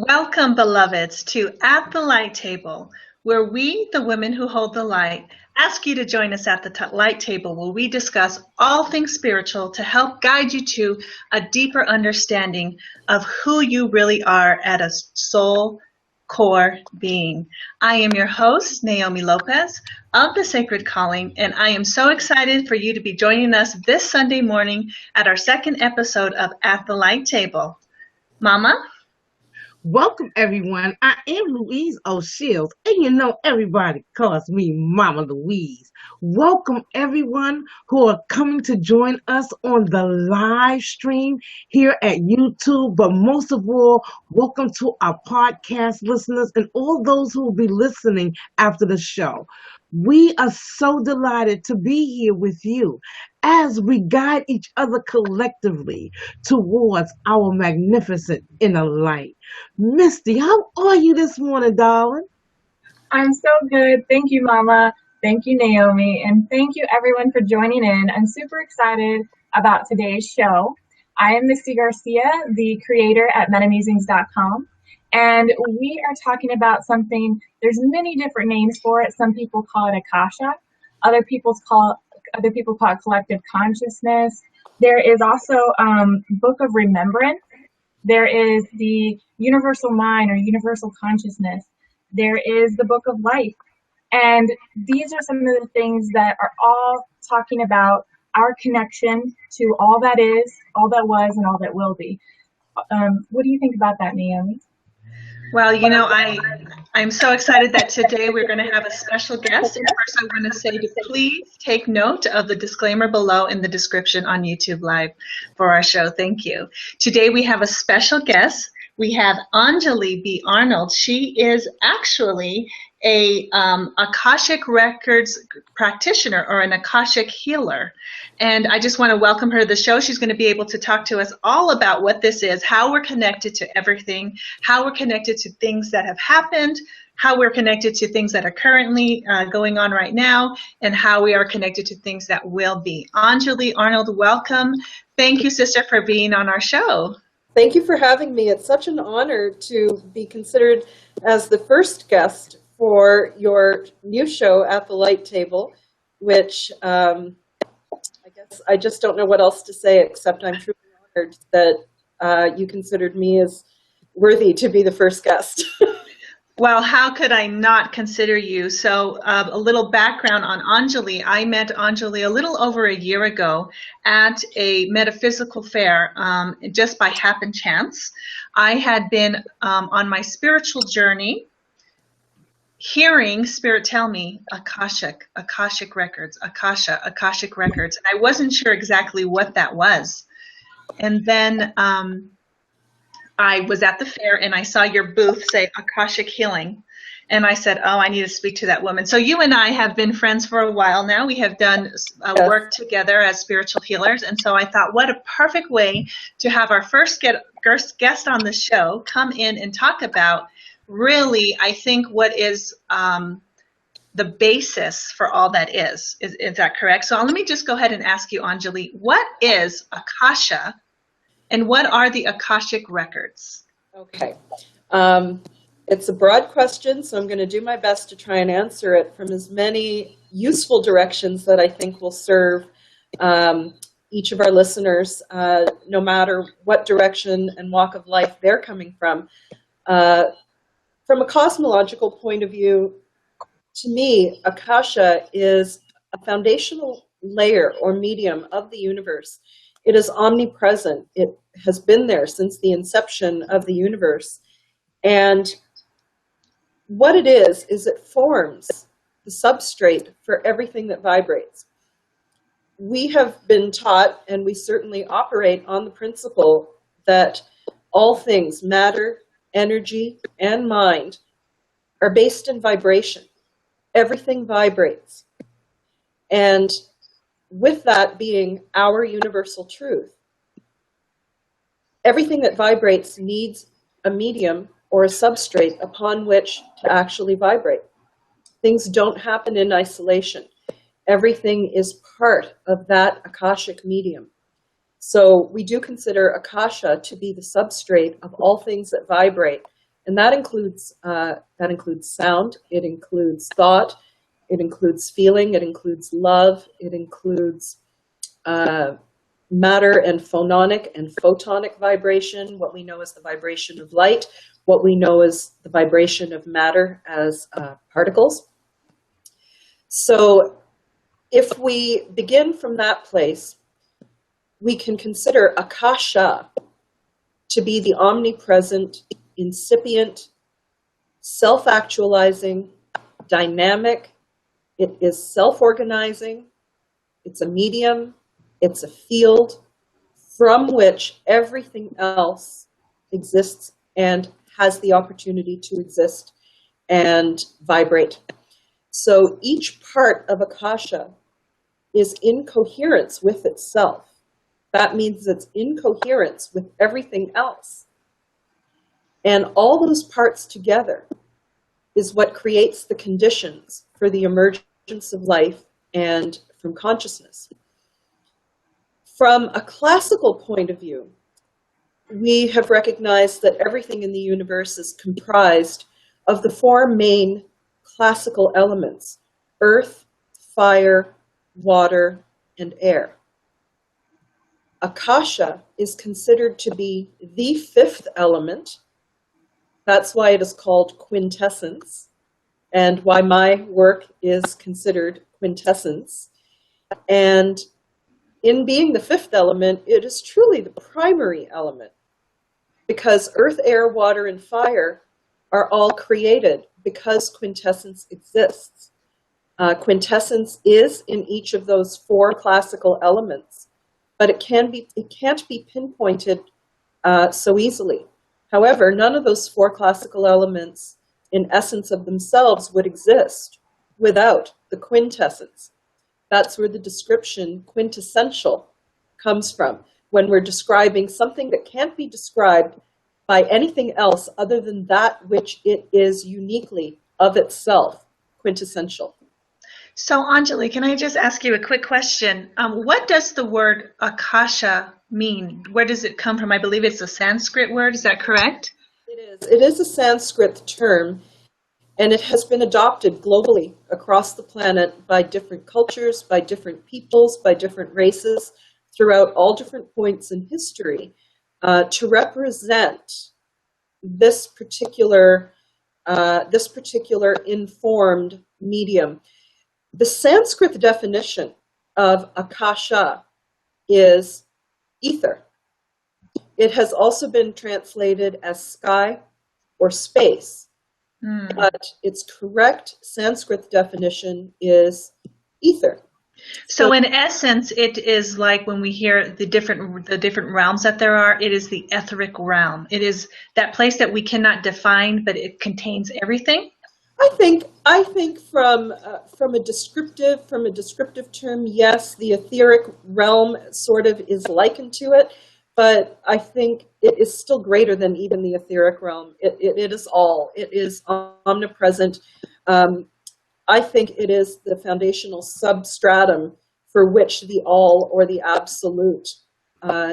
Welcome, beloveds, to At the Light Table, where we, the women who hold the light, ask you to join us at the light table where we discuss all things spiritual to help guide you to a deeper understanding of who you really are at a soul core being. I am your host, Naomi Lopez of The Sacred Calling, and I am so excited for you to be joining us this Sunday morning at our second episode of At the Light Table. Mama? Welcome, everyone. I am Louise O'Shields, and you know everybody calls me Mama Louise. Welcome, everyone who are coming to join us on the live stream here at YouTube. But most of all, welcome to our podcast listeners and all those who will be listening after the show. We are so delighted to be here with you as we guide each other collectively towards our magnificent inner light. Misty, how are you this morning, darling? I'm so good. Thank you, Mama. Thank you, Naomi. And thank you, everyone, for joining in. I'm super excited about today's show. I am Misty Garcia, the creator at metamusings.com. And we are talking about something, there's many different names for it. Some people call it Akasha. Other people call it collective consciousness. There is also Book of Remembrance. There is the universal mind or universal consciousness. There is the Book of Life. And these are some of the things that are all talking about our connection to all that is, all that was, and all that will be. What do you think about that, Naomi? Well, you know, I'm so excited that today we're going to have a special guest. And first, I want to say to please take note of the disclaimer below in the description on YouTube Live for our show. Thank you. Today we have a special guest. We have Anjali B. Arnold. She is actually a Akashic Records practitioner or an Akashic healer. And I just want to welcome her to the show. She's going to be able to talk to us all about what this is, how we're connected to everything, how we're connected to things that have happened, how we're connected to things that are currently going on right now, and how we are connected to things that will be. Anjali Arnold, welcome. Thank you, sister, for being on our show. Thank you for having me. It's such an honor to be considered as the first guest for your new show, At the Light Table, which I guess I just don't know what else to say except I'm truly honored that you considered me as worthy to be the first guest. Well, how could I not consider you? So a little background on Anjali. I met Anjali a little over a year ago at a metaphysical fair just by happen chance. I had been on my spiritual journey hearing Spirit tell me Akashic Records, Akasha, Akashic Records. And I wasn't sure exactly what that was. And then I was at the fair and I saw your booth say Akashic Healing. And I said, oh, I need to speak to that woman. So you and I have been friends for a while now. We have done work together as spiritual healers. And so I thought, what a perfect way to have our first guest on the show come in and talk about really, I think, what is the basis for all that is. Is that correct? So let me just go ahead and ask you, Anjali, what is Akasha? And what are the Akashic Records? Okay. It's a broad question, so I'm going to do my best to try and answer it from as many useful directions that I think will serve each of our listeners, no matter what direction and walk of life they're coming from. From a cosmological point of view, to me, Akasha is a foundational layer or medium of the universe. It is omnipresent. It has been there since the inception of the universe. And what it is it forms the substrate for everything that vibrates. We have been taught, and we certainly operate on the principle that all things, matter, energy, and mind, are based in vibration. Everything vibrates. And with that being our universal truth, everything that vibrates needs a medium or a substrate upon which to actually vibrate. Things don't happen in isolation. Everything is part of that Akashic medium. So we do consider Akasha to be the substrate of all things that vibrate, And that includes sound, it includes thought, it includes feeling, it includes love, it includes matter and phononic and photonic vibration, what we know as the vibration of light, what we know as the vibration of matter as particles. So if we begin from that place, we can consider Akasha to be the omnipresent, incipient, self-actualizing, dynamic. It is self-organizing. It's a medium. It's a field from which everything else exists and has the opportunity to exist and vibrate. So each part of Akasha is in coherence with itself. That means it's in coherence with everything else. And all those parts together is what creates the conditions for the emergence of life and from consciousness. From a classical point of view, we have recognized that everything in the universe is comprised of the four main classical elements: earth, fire, water, and air. Akasha is considered to be the fifth element. That's why it is called quintessence, and why my work is considered quintessence. And in being the fifth element, it is truly the primary element, because earth, air, water, and fire are all created because quintessence exists. Quintessence is in each of those four classical elements, but it can't be pinpointed so easily. However, none of those four classical elements in essence of themselves would exist without the quintessence. That's where the description quintessential comes from, when we're describing something that can't be described by anything else other than that which it is uniquely of itself, quintessential. So, Anjali, can I just ask you a quick question? What does the word Akasha mean? Where does it come from? I believe it's a Sanskrit word. Is that correct? It is a Sanskrit term, and it has been adopted globally across the planet by different cultures, by different peoples, by different races, throughout all different points in history, to represent this particular informed medium. The Sanskrit definition of Akasha is ether. It has also been translated as sky or space, but its correct Sanskrit definition is ether. So in essence, it is like when we hear the different realms that there are, it is the etheric realm. It is that place that we cannot define, but it contains everything. I think from a descriptive term, yes, the etheric realm sort of is likened to it, but I think it is still greater than even the etheric realm. It is all. It is omnipresent. I think it is the foundational substratum for which the all or the absolute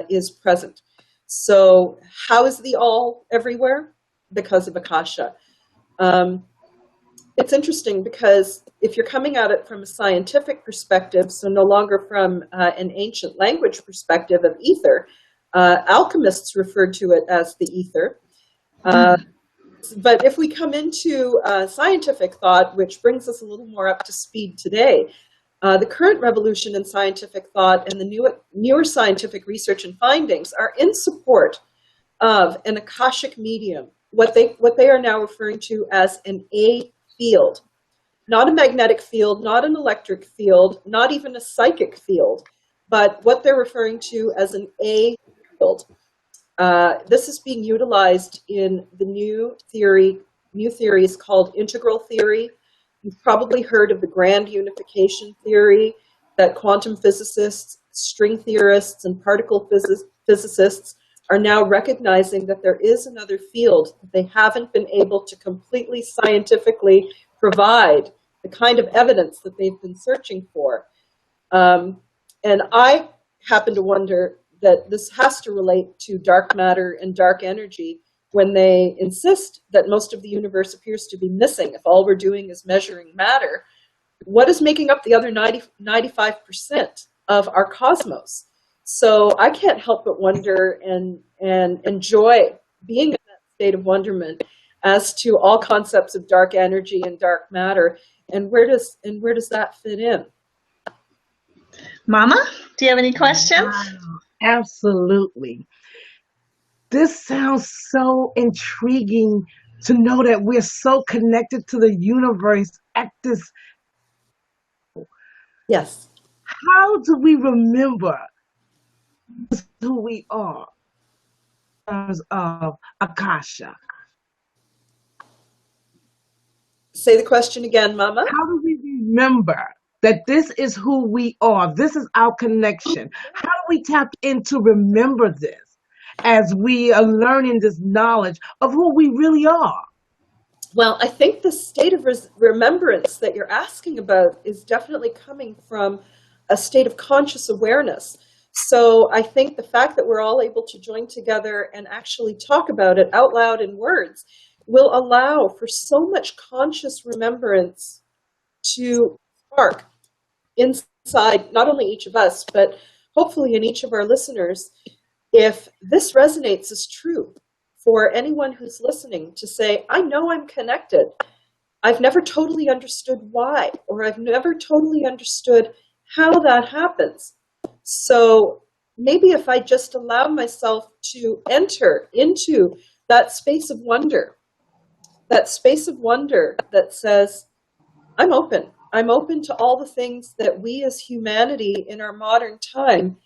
is present. So how is the all everywhere? Because of Akasha. It's interesting because if you're coming at it from a scientific perspective, so no longer from an ancient language perspective of ether, alchemists referred to it as the ether. But if we come into scientific thought, which brings us a little more up to speed today, the current revolution in scientific thought and the newer scientific research and findings are in support of an Akashic medium, what they are now referring to as an A field, not a magnetic field, not an electric field, not even a psychic field, but what they're referring to as an A field. This is being utilized in the new theories called integral theory. You've probably heard of the grand unification theory that quantum physicists, string theorists, and particle physicists are now recognizing that there is another field that they haven't been able to completely scientifically provide the kind of evidence that they've been searching for. And I happen to wonder that this has to relate to dark matter and dark energy when they insist that most of the universe appears to be missing, if all we're doing is measuring matter, what is making up the other 95% of our cosmos? So I can't help but wonder and enjoy being in that state of wonderment as to all concepts of dark energy and dark matter, and where does that fit in? Mama, do you have any questions? Wow, absolutely. This sounds so intriguing to know that we're so connected to the universe at this. Yes. How do we remember who we are in terms of Akasha? Say the question again, Mama. How do we remember that this is who we are? This is our connection. How do we tap into remember this as we are learning this knowledge of who we really are? Well, I think the state of remembrance that you're asking about is definitely coming from a state of conscious awareness. So I think the fact that we're all able to join together and actually talk about it out loud in words will allow for so much conscious remembrance to spark inside not only each of us, but hopefully in each of our listeners. If this resonates as true for anyone who's listening, to say, I know I'm connected. I've never totally understood why, or I've never totally understood how that happens. So maybe if I just allow myself to enter into that space of wonder that says, I'm open. I'm open to all the things that we as humanity in our modern time,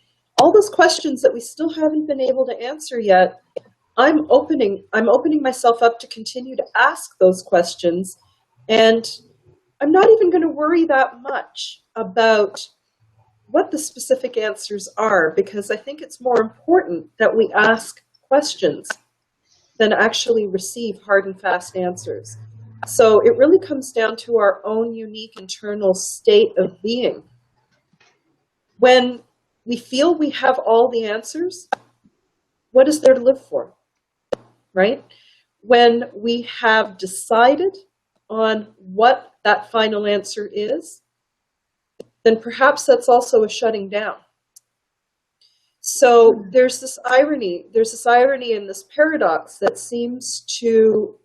all those questions that we still haven't been able to answer yet, I'm opening myself up to continue to ask those questions. And I'm not even going to worry that much about what the specific answers are, because I think it's more important that we ask questions than actually receive hard and fast answers. So it really comes down to our own unique internal state of being. When we feel we have all the answers, what is there to live for, right? When we have decided on what that final answer is, then perhaps that's also a shutting down. So there's this irony and this paradox that seems to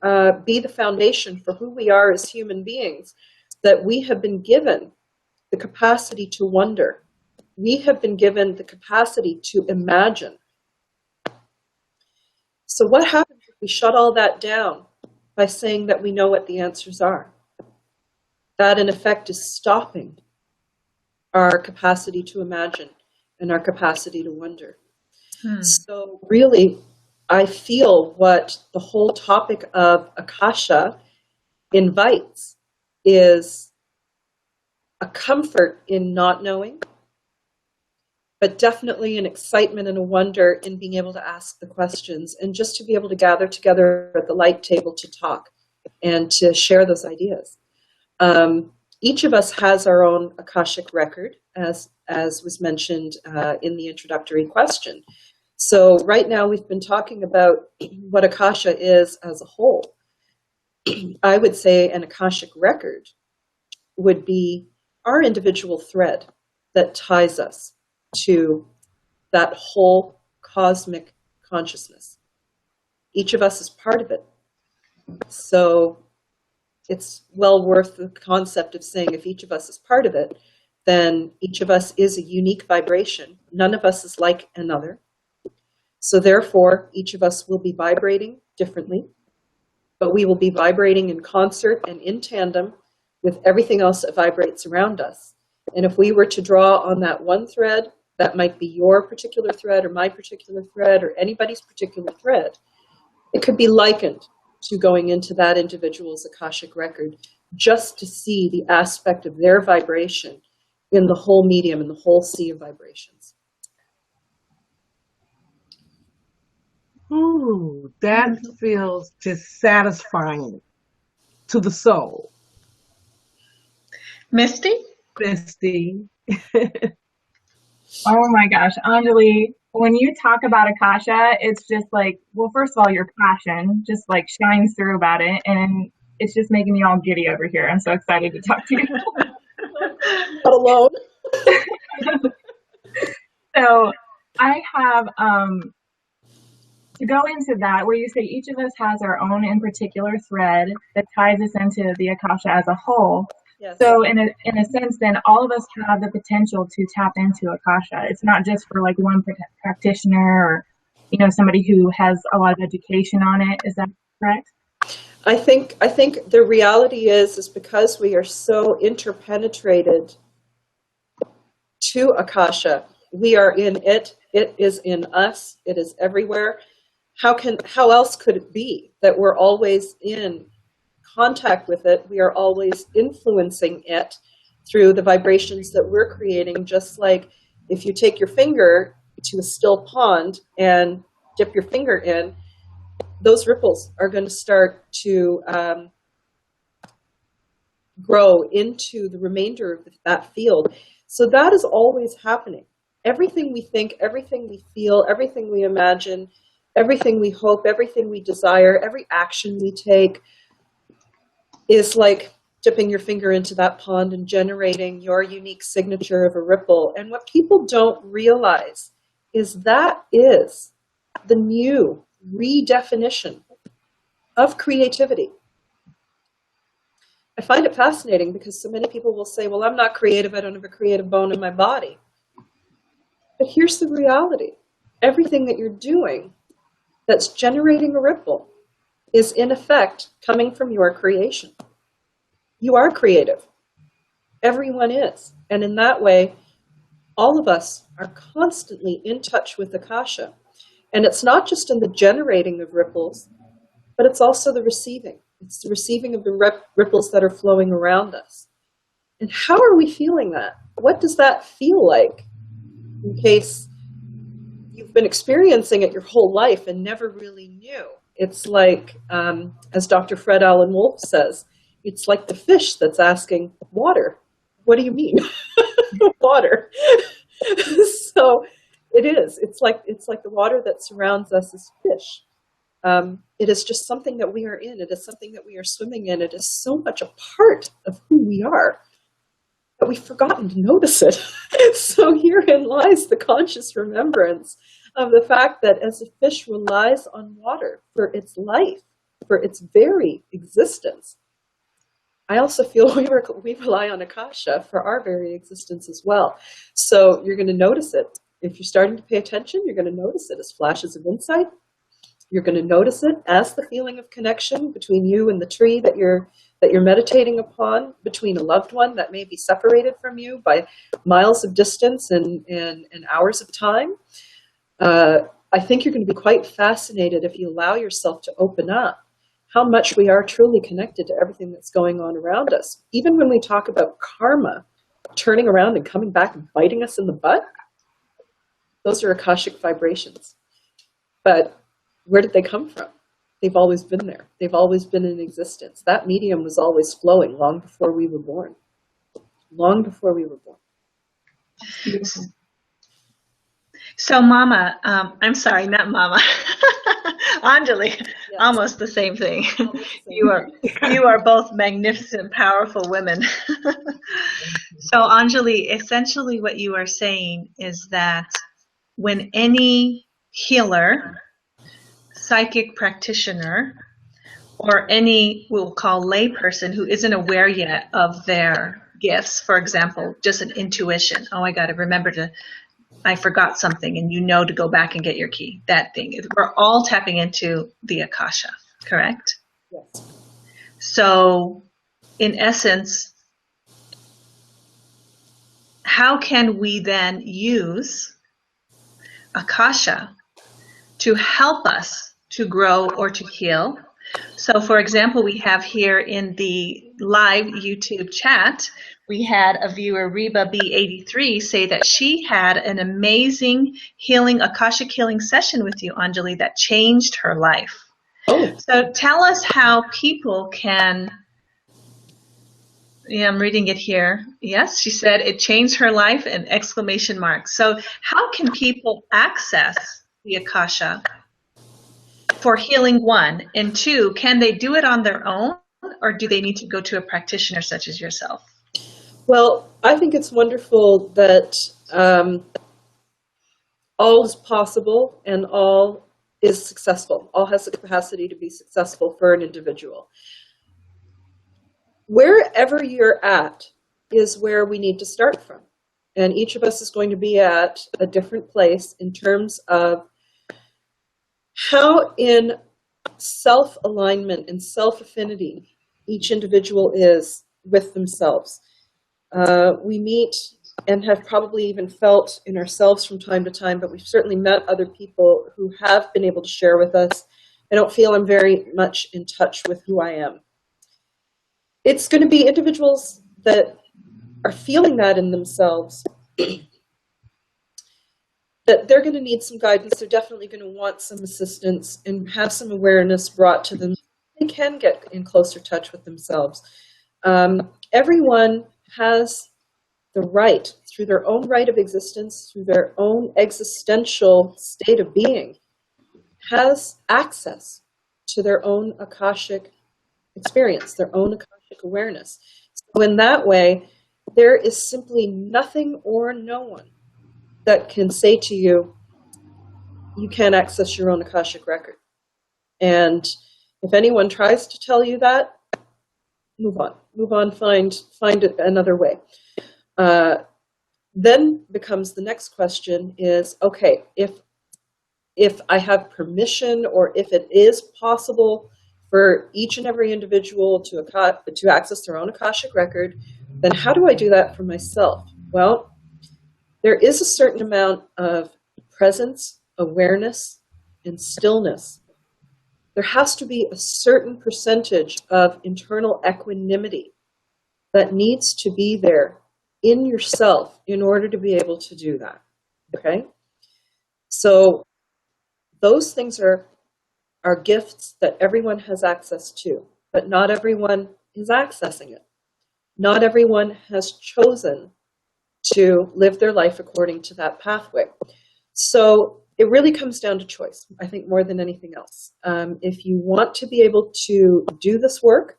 be the foundation for who we are as human beings, that we have been given the capacity to wonder. We have been given the capacity to imagine. So what happens if we shut all that down by saying that we know what the answers are? That in effect is stopping our capacity to imagine and our capacity to wonder. So really, I feel what the whole topic of Akasha invites is a comfort in not knowing, but definitely an excitement and a wonder in being able to ask the questions, and just to be able to gather together at the light table to talk and to share those ideas. Each of us has our own Akashic record, as was mentioned in the introductory question. So right now we've been talking about what Akasha is as a whole. I would say an Akashic record would be our individual thread that ties us to that whole cosmic consciousness. Each of us is part of it. So it's well worth the concept of saying if each of us is part of it, then each of us is a unique vibration. None of us is like another. So therefore, each of us will be vibrating differently, but we will be vibrating in concert and in tandem with everything else that vibrates around us. And if we were to draw on that one thread, that might be your particular thread or my particular thread or anybody's particular thread, it could be likened to going into that individual's Akashic record just to see the aspect of their vibration in the whole medium, in the whole sea of vibrations. Ooh, that feels just satisfying to the soul. Misty? Misty. Oh my gosh, Anjali, when you talk about Akasha, it's just like, well, first of all, your passion just like shines through about it, and it's just making me all giddy over here. I'm so excited to talk to you. Not alone. So I have to go into that, where you say each of us has our own in particular thread that ties us into the Akasha as a whole. Yes. So in a sense, then all of us have the potential to tap into Akasha. It's not just for like one practitioner or, you know, somebody who has a lot of education on it. Is that correct? I think the reality is because we are so interpenetrated to Akasha, we are in it. It is in us. It is everywhere. How else could it be that we're always in contact with it? We are always influencing it through the vibrations that we're creating. Just like if you take your finger to a still pond and dip your finger in, those ripples are going to start to grow into the remainder of that field. So that is always happening. Everything we think, everything we feel, everything we imagine, everything we hope, everything we desire, every action we take is like dipping your finger into that pond and generating your unique signature of a ripple. And what people don't realize is that is the new redefinition of creativity. I find it fascinating because so many people will say, well, I'm not creative. I don't have a creative bone in my body. But here's the reality. Everything that you're doing that's generating a ripple is in effect coming from your creation. You are creative. Everyone is. And in that way, all of us are constantly in touch with Akasha. And it's not just in the generating of ripples, but it's also the receiving. It's the receiving of the ripples that are flowing around us. And how are we feeling that? What does that feel like? In case you've been experiencing it your whole life and never really knew. It's like, as Dr. Fred Alan Wolfe says, it's like the fish that's asking, water. What do you mean? Water. So it is. It's like the water that surrounds us is fish. It is just something that we are in. It is something that we are swimming in. It is so much a part of who we are that we've forgotten to notice it. So herein lies the conscious remembrance of the fact that as a fish relies on water for its life, for its very existence, I also feel we rely on Akasha for our very existence as well. So you're going to notice it. If you're starting to pay attention, you're going to notice it as flashes of insight. You're going to notice it as the feeling of connection between you and the tree that you're meditating upon, between a loved one that may be separated from you by miles of distance and hours of time. I think you're going to be quite fascinated if you allow yourself to open up how much we are truly connected to everything that's going on around us. Even when we talk about karma turning around and coming back and biting us in the butt, those are Akashic vibrations. But where did they come from? They've always been there. They've always been in existence. That medium was always flowing long before we were born. Long before we were born. So Mama, I'm sorry, not Mama, Anjali, yes. Almost the same thing. You are both magnificent, powerful women. So Anjali, essentially what you are saying is that when any healer, psychic practitioner, or any we'll call layperson who isn't aware yet of their gifts, for example, just an intuition, oh, I forgot something, and you know to go back and get your key, that thing. We're all tapping into the Akasha, correct? Yes. So, in essence, how can we then use Akasha to help us to grow or to heal? So, for example, we have here in the live YouTube chat, we had a viewer, Reba B83, say that she had an amazing healing, Akashic healing session with you, Anjali, that changed her life. Oh. So tell us how people can Yeah, I'm reading it here. Yes, she said it changed her life and exclamation mark. So how can people access the Akasha for healing, one? And two, can they do it on their own, or do they need to go to a practitioner such as yourself? Well, I think it's wonderful that all is possible and all is successful. All has the capacity to be successful for an individual. Wherever you're at is where we need to start from. And each of us is going to be at a different place in terms of how in self-alignment and self-affinity each individual is with themselves. We meet and have probably even felt in ourselves from time to time, but we've certainly met other people who have been able to share with us. I don't feel I'm very much in touch with who I am. It's going to be individuals that are feeling that in themselves, that they're going to need some guidance. They're definitely going to want some assistance and have some awareness brought to them. They can get in closer touch with themselves. Everyone has the right, through their own right of existence, through their own existential state of being, has access to their own Akashic experience, their own Akashic awareness. So in that way, there is simply nothing or no one that can say to you, you can't access your own Akashic record. And if anyone tries to tell you that, move on, find it another way. Then becomes the next question is, okay, if I have permission or if it is possible for each and every individual to access their own Akashic record, then how do I do that for myself? Well, there is a certain amount of presence, awareness, and stillness. There has to be a certain percentage of internal equanimity that needs to be there in yourself in order to be able to do that, okay? So those things are gifts that everyone has access to, but not everyone is accessing it. Not everyone has chosen to live their life according to that pathway. So it really comes down to choice, I think, more than anything else. If you want to be able to do this work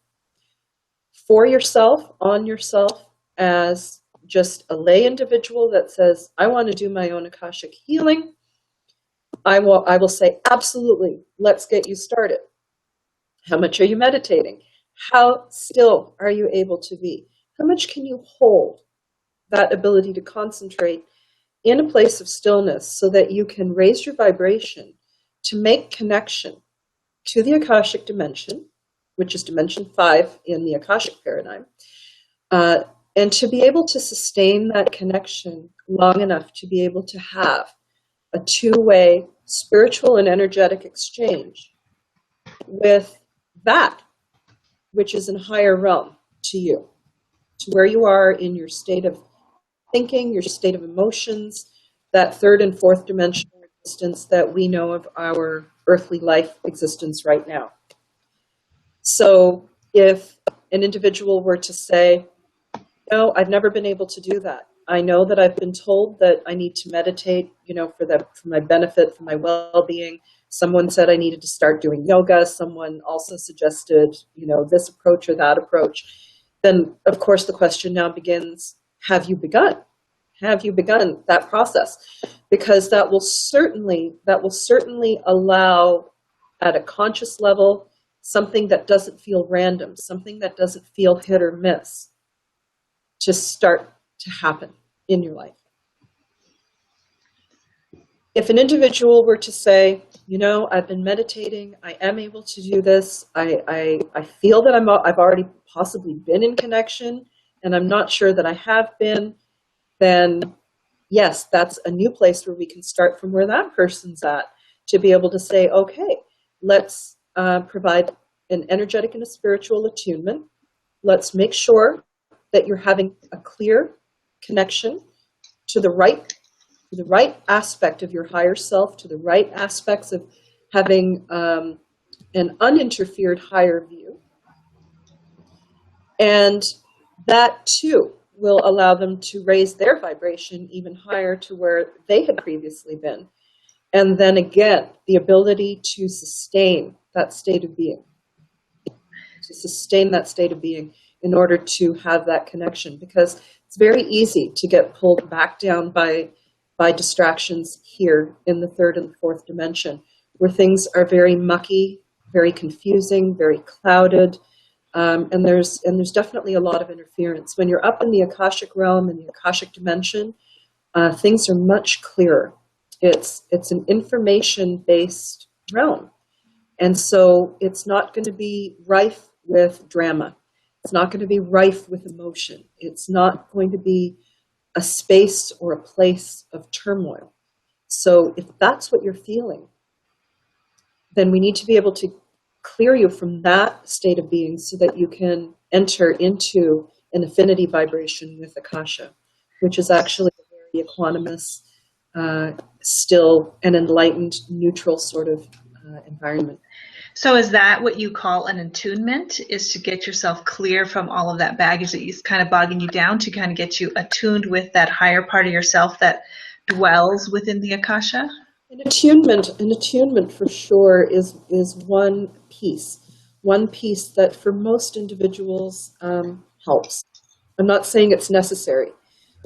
for yourself, on yourself, as just a lay individual that says, I want to do my own Akashic healing, I will say, absolutely, let's get you started. How much are you meditating? How still are you able to be? How much can you hold that ability to concentrate in a place of stillness so that you can raise your vibration to make connection to the Akashic dimension, which is dimension 5 in the Akashic paradigm, and to be able to sustain that connection long enough to be able to have a two-way spiritual and energetic exchange with that which is in a higher realm to you, to where you are in your state of thinking, your state of emotions, that third and fourth dimensional existence that we know of our earthly life existence right now. So if an individual were to say, no, I've never been able to do that. I know that I've been told that I need to meditate, for my benefit, for my well-being. Someone said I needed to start doing yoga. Someone also suggested, this approach or that approach. Then, of course, the question now begins, have you begun? Have you begun that process? Because that will certainly allow, at a conscious level, something that doesn't feel random, something that doesn't feel hit or miss, to start to happen in your life. If an individual were to say, I've been meditating, I am able to do this, I feel that I've already possibly been in connection, and I'm not sure that I have been, then yes, that's a new place where we can start from where that person's at, to be able to say, okay, let's provide an energetic and a spiritual attunement. Let's make sure that you're having a clear connection to the right aspect of your higher self, to the right aspects of having an uninterfered higher view. And that too will allow them to raise their vibration even higher to where they had previously been. And then again, the ability to sustain that state of being, in order to have that connection, because it's very easy to get pulled back down by distractions here in the third and the fourth dimension, where things are very mucky, very confusing, very clouded, and there's definitely a lot of interference. When you're up in the Akashic realm and the Akashic dimension, things are much clearer. It's an information-based realm, and so it's not going to be rife with drama. It's not going to be rife with emotion. It's not going to be a space or a place of turmoil. So if that's what you're feeling, then we need to be able to clear you from that state of being so that you can enter into an affinity vibration with Akasha, which is actually a very equanimous, still an enlightened, neutral sort of environment. So is that what you call an attunement, is to get yourself clear from all of that baggage that is kind of bogging you down, to kind of get you attuned with that higher part of yourself that dwells within the Akasha? An attunement for sure is one piece that for most individuals helps. I'm not saying it's necessary,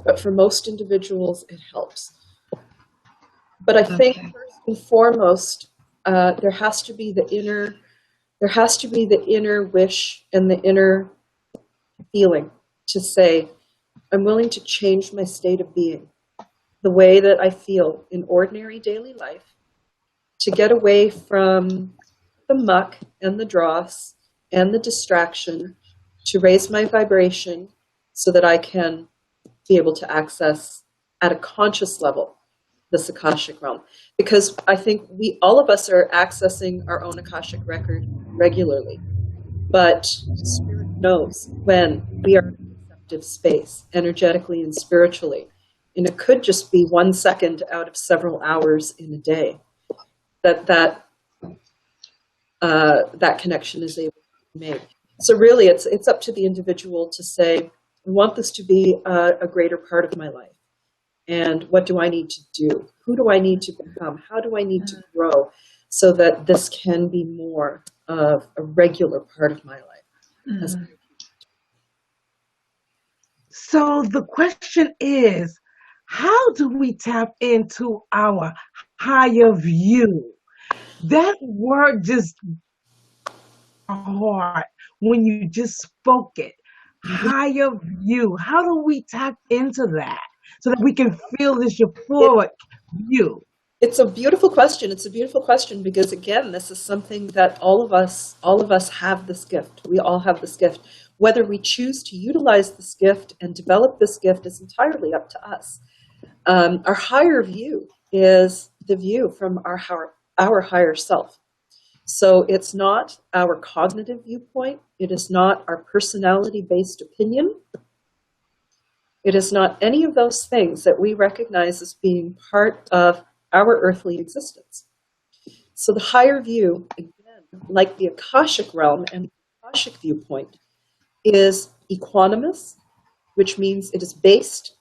but for most individuals it helps. But I think first and foremost, there has to be the inner wish and the inner feeling to say, I'm willing to change my state of being, the way that I feel in ordinary daily life, to get away from the muck and the dross and the distraction, to raise my vibration so that I can be able to access at a conscious level this Akashic realm. Because I think all of us are accessing our own Akashic record regularly, but Spirit knows when we are in a receptive space, energetically and spiritually. And it could just be 1 second out of several hours in a day that connection is able to be made. So really, it's up to the individual to say, I want this to be a greater part of my life. And what do I need to do? Who do I need to become? How do I need to grow so that this can be more of a regular part of my life? So the question is, how do we tap into our higher view? That word just hard when you just spoke it. Higher view. How do we tap into that so that we can feel this euphoric view? It's a beautiful question. It's a beautiful question because, again, this is something that all of us have this gift. We all have this gift. Whether we choose to utilize this gift and develop this gift is entirely up to us. Our higher view is the view from our higher self. So it's not our cognitive viewpoint. It is not our personality-based opinion. It is not any of those things that we recognize as being part of our earthly existence. So the higher view, again, like the Akashic realm and the Akashic viewpoint, is equanimous, which means it is based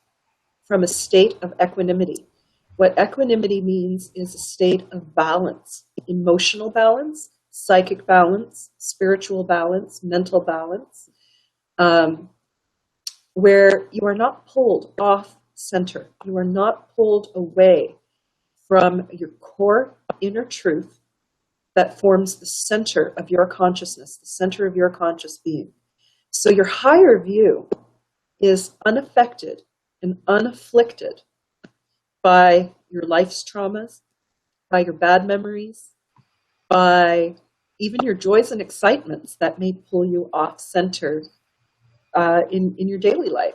from a state of equanimity. What equanimity means is a state of balance, emotional balance, psychic balance, spiritual balance, mental balance, where you are not pulled off center. You are not pulled away from your core inner truth that forms the center of your consciousness, the center of your conscious being. So your higher view is unaffected and unafflicted by your life's traumas, by your bad memories, by even your joys and excitements that may pull you off center in your daily life.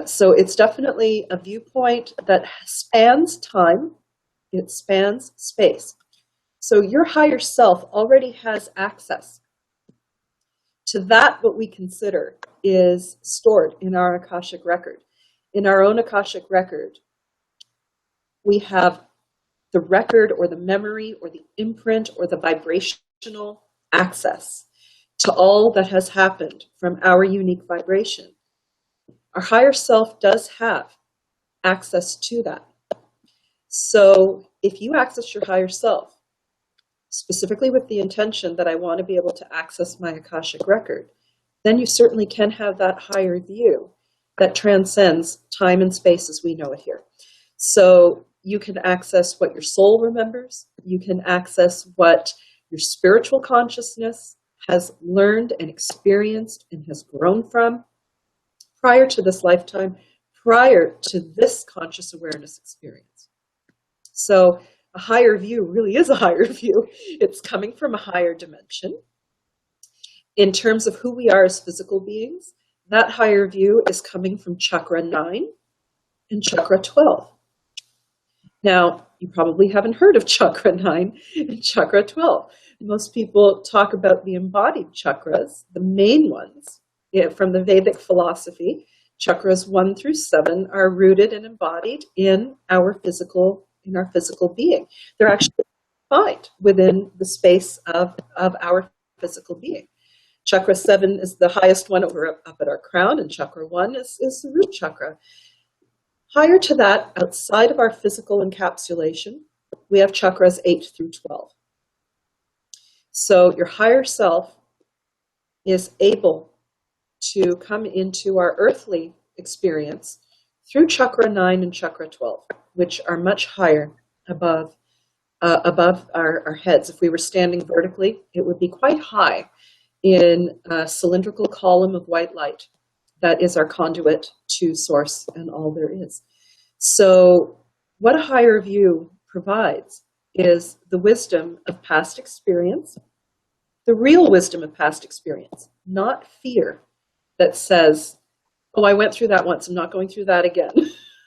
So it's definitely a viewpoint that spans time, it spans space. So your higher self already has access to that. What we consider is stored in our Akashic record. In our own Akashic record, we have the record or the memory or the imprint or the vibrational access to all that has happened from our unique vibration. Our higher self does have access to that. So if you access your higher self, specifically with the intention that I want to be able to access my Akashic record, then you certainly can have that higher view that transcends time and space as we know it here. So you can access what your soul remembers. You can access what your spiritual consciousness has learned and experienced and has grown from prior to this lifetime, prior to this conscious awareness experience. So a higher view really is a higher view. It's coming from a higher dimension. In terms of who we are as physical beings, that higher view is coming from chakra 9 and chakra 12. Now, you probably haven't heard of chakra 9 and chakra 12. Most people talk about the embodied chakras, the main ones. From the Vedic philosophy, chakras 1 through 7 are rooted and embodied in our physical being. They're actually defined within the space of our physical being. Chakra 7 is the highest one up at our crown, and chakra 1 is the root chakra. Higher to that, outside of our physical encapsulation, we have chakras 8 through 12. So your higher self is able to come into our earthly experience through chakra 9 and chakra 12, which are much higher above our heads. If we were standing vertically, it would be quite high in a cylindrical column of white light. That is our conduit to source and all there is. So what a higher view provides is the wisdom of past experience, the real wisdom of past experience, not fear that says, oh, I went through that once, I'm not going through that again.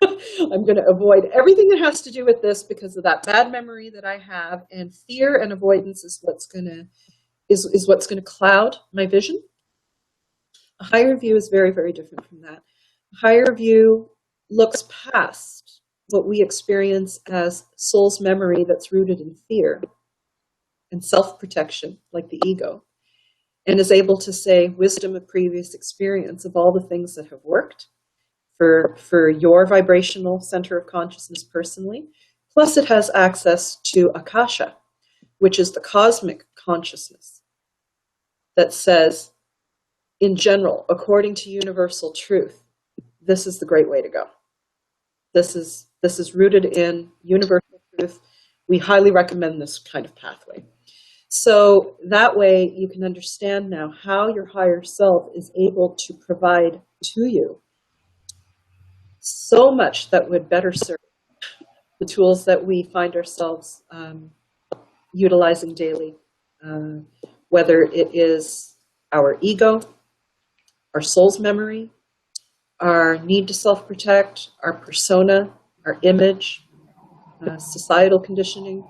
I'm going to avoid everything that has to do with this because of that bad memory that I have, and fear and avoidance is what's going to cloud my vision. A higher view is very, very different from that. A higher view looks past what we experience as soul's memory that's rooted in fear and self-protection, like the ego, and is able to say wisdom of previous experience of all the things that have worked for your vibrational center of consciousness personally. Plus it has access to Akasha, which is the cosmic consciousness that says, in general, according to universal truth, this is the great way to go. This is rooted in universal truth. We highly recommend this kind of pathway. So that way you can understand now how your higher self is able to provide to you so much that would better serve the tools that we find ourselves utilizing daily, whether it is our ego, our soul's memory, our need to self-protect, our persona, our image, societal conditioning.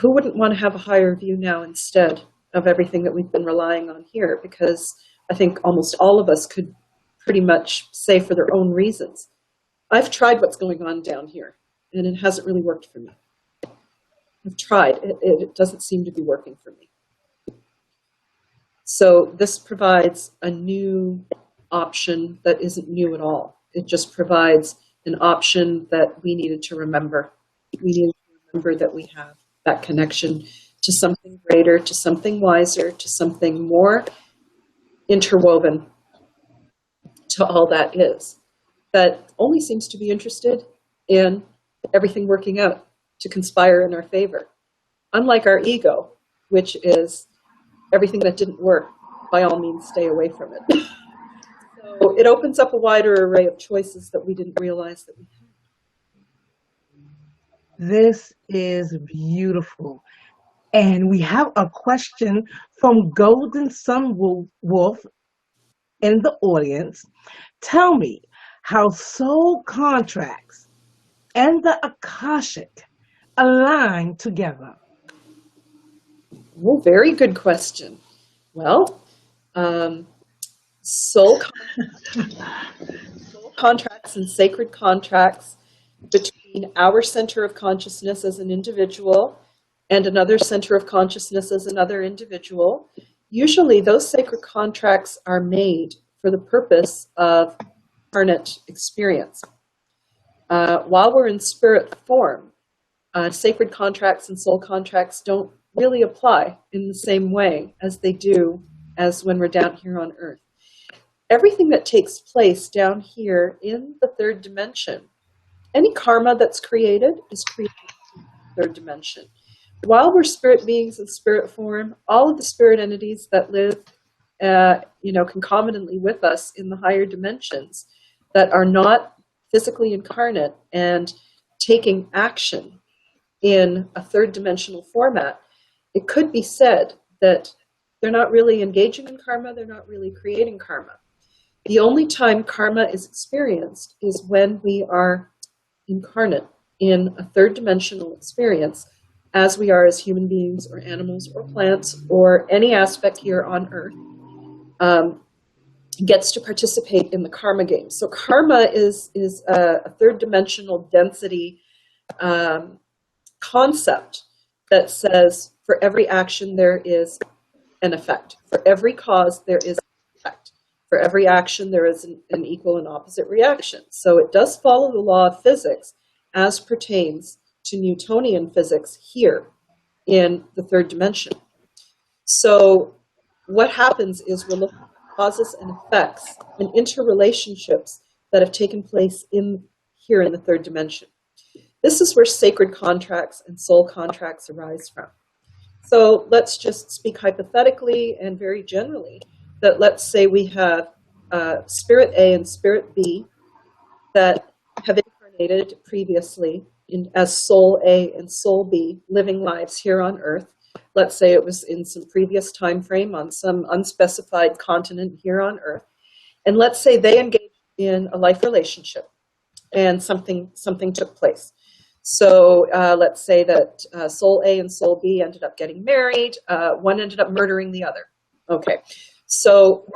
Who wouldn't want to have a higher view now instead of everything that we've been relying on here? Because I think almost all of us could pretty much say for their own reasons, I've tried what's going on down here, and it hasn't really worked for me. I've tried. It doesn't seem to be working for me. So this provides a new option that isn't new at all. It just provides an option that we needed to remember. We needed to remember that we have that connection to something greater, to something wiser, to something more interwoven to all that is, that only seems to be interested in everything working out to conspire in our favor. Unlike our ego, which is everything that didn't work, by all means, stay away from it. So it opens up a wider array of choices that we didn't realize that we had. This is beautiful. And we have a question from Golden Sun Wolf in the audience. Tell me how soul contracts and the Akashic align together. Oh, very good question. Well, soul contracts and sacred contracts between our center of consciousness as an individual and another center of consciousness as another individual usually those sacred contracts are made for the purpose of incarnate experience. While we're in spirit form, sacred contracts and soul contracts don't really apply in the same way as they do as when we're down here on Earth. Everything that takes place down here in the third dimension, any karma that's created is created in the third dimension. While we're spirit beings in spirit form, all of the spirit entities that live concomitantly with us in the higher dimensions that are not physically incarnate and taking action in a third dimensional format, it could be said that they're not really engaging in karma, they're not really creating karma. The only time karma is experienced is when we are incarnate in a third dimensional experience, as we are as human beings or animals or plants or any aspect here on Earth, gets to participate in the karma game. So karma is a third dimensional density concept that says for every action there is an effect. For every cause there is an effect. For every action there is an equal and opposite reaction. So it does follow the law of physics as pertains to Newtonian physics here in the third dimension. So what happens is we're looking at causes and effects and interrelationships that have taken place here in the third dimension. This is where sacred contracts and soul contracts arise from. So let's just speak hypothetically and very generally that let's say we have Spirit A and Spirit B that have incarnated previously as Soul A and Soul B, living lives here on Earth. Let's say it was in some previous time frame on some unspecified continent here on Earth. And let's say they engaged in a life relationship and something took place. So let's say that Soul A and Soul B ended up getting married. One ended up murdering the other. Okay. So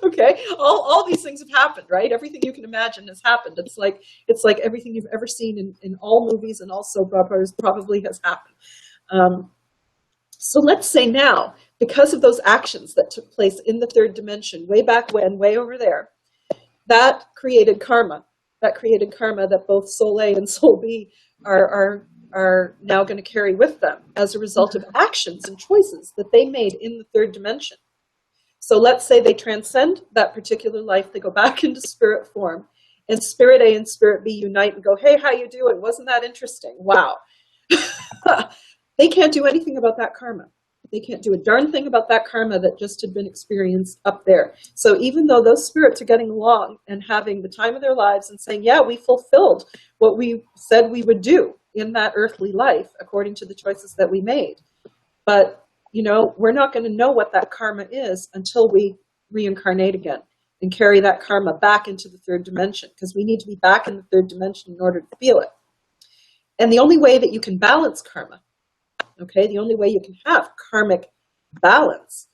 okay, all these things have happened, right? Everything you can imagine has happened. It's like everything you've ever seen in all movies and all soap operas probably has happened. So let's say now, because of those actions that took place in the third dimension, way back when, way over there, that created karma. That created karma that both Soul A and Soul B are now going to carry with them as a result of actions and choices that they made in the third dimension. So let's say they transcend that particular life, they go back into spirit form, and Spirit A and Spirit B unite and go, hey, how you doing? Wasn't that interesting? Wow. They can't do anything about that karma. They can't do a darn thing about that karma that just had been experienced up there. So even though those spirits are getting along and having the time of their lives and saying, yeah, we fulfilled what we said we would do in that earthly life according to the choices that we made. But, we're not going to know what that karma is until we reincarnate again and carry that karma back into the third dimension, because we need to be back in the third dimension in order to feel it. And the only way that you can balance karma, okay, the only way you can have karmic balance,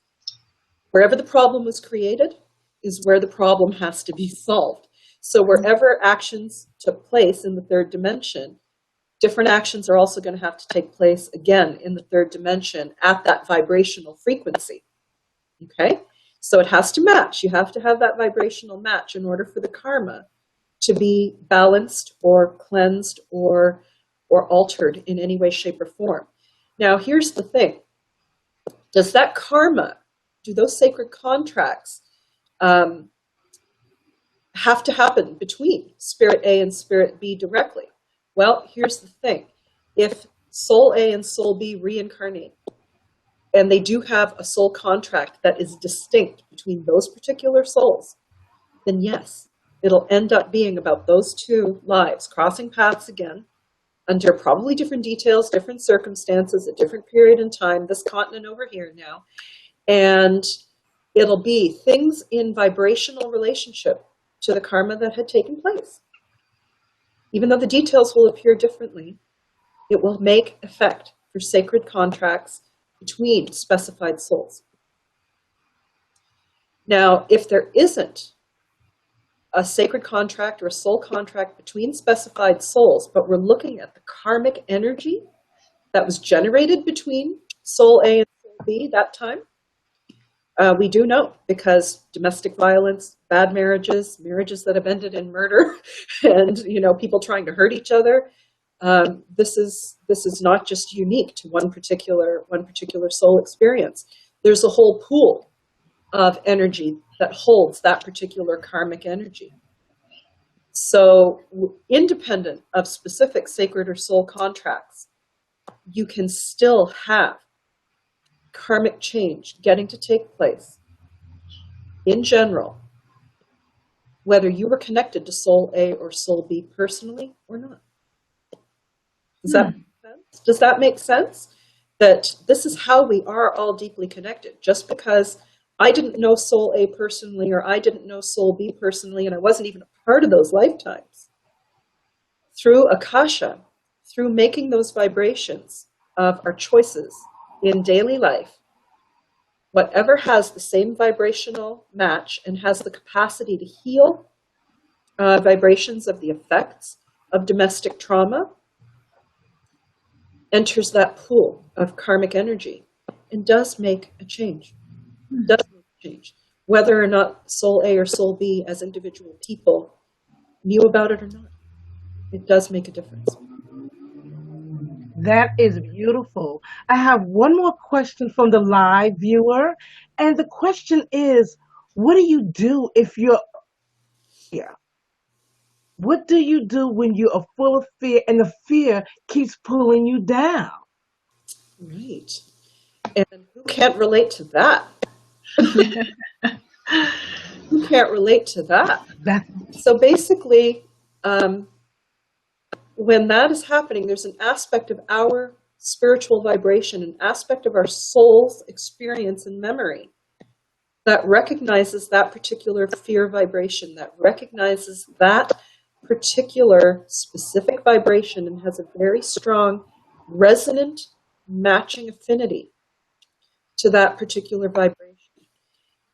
wherever the problem was created is where the problem has to be solved. So wherever actions took place in the third dimension, different actions are also going to have to take place again in the third dimension at that vibrational frequency. Okay? So it has to match. You have to have that vibrational match in order for the karma to be balanced or cleansed or altered in any way, shape, or form. Now, here's the thing. Does that karma, do those sacred contracts have to happen between Spirit A and Spirit B directly? Well, here's the thing. If Soul A and Soul B reincarnate, and they do have a soul contract that is distinct between those particular souls, then yes, it'll end up being about those two lives crossing paths again, under probably different details, different circumstances, a different period in time, this continent over here now. And it'll be things in vibrational relationship to the karma that had taken place. Even though the details will appear differently, it will make effect for sacred contracts between specified souls. Now, if there isn't a sacred contract or a soul contract between specified souls, but we're looking at the karmic energy that was generated between soul A and soul B that time? We do know, because domestic violence, bad marriages, marriages that have ended in murder, and people trying to hurt each other. This is not just unique to one particular soul experience. There's a whole pool of energy that holds that particular karmic energy. So, independent of specific sacred or soul contracts, you can still have karmic change getting to take place in general, whether you were connected to soul A or soul B personally or not. Does that make sense? Does that make sense? That this is how we are all deeply connected. Just because I didn't know soul A personally, or I didn't know soul B personally, and I wasn't even a part of those lifetimes, through Akasha, through making those vibrations of our choices in daily life, whatever has the same vibrational match and has the capacity to heal vibrations of the effects of domestic trauma, enters that pool of karmic energy and does make a change. Does make a change. Whether or not soul A or soul B as individual people knew about it or not, it does make a difference. That is beautiful. I have one more question from the live viewer. And the question is, what do you do if you're fear? What do you do when you are full of fear and the fear keeps pulling you down? Right. And who can't relate to that? Who can't relate to that? So basically, when that is happening, there's an aspect of our spiritual vibration, an aspect of our soul's experience and memory that recognizes that particular fear vibration, that recognizes that particular specific vibration and has a very strong resonant matching affinity to that particular vibration.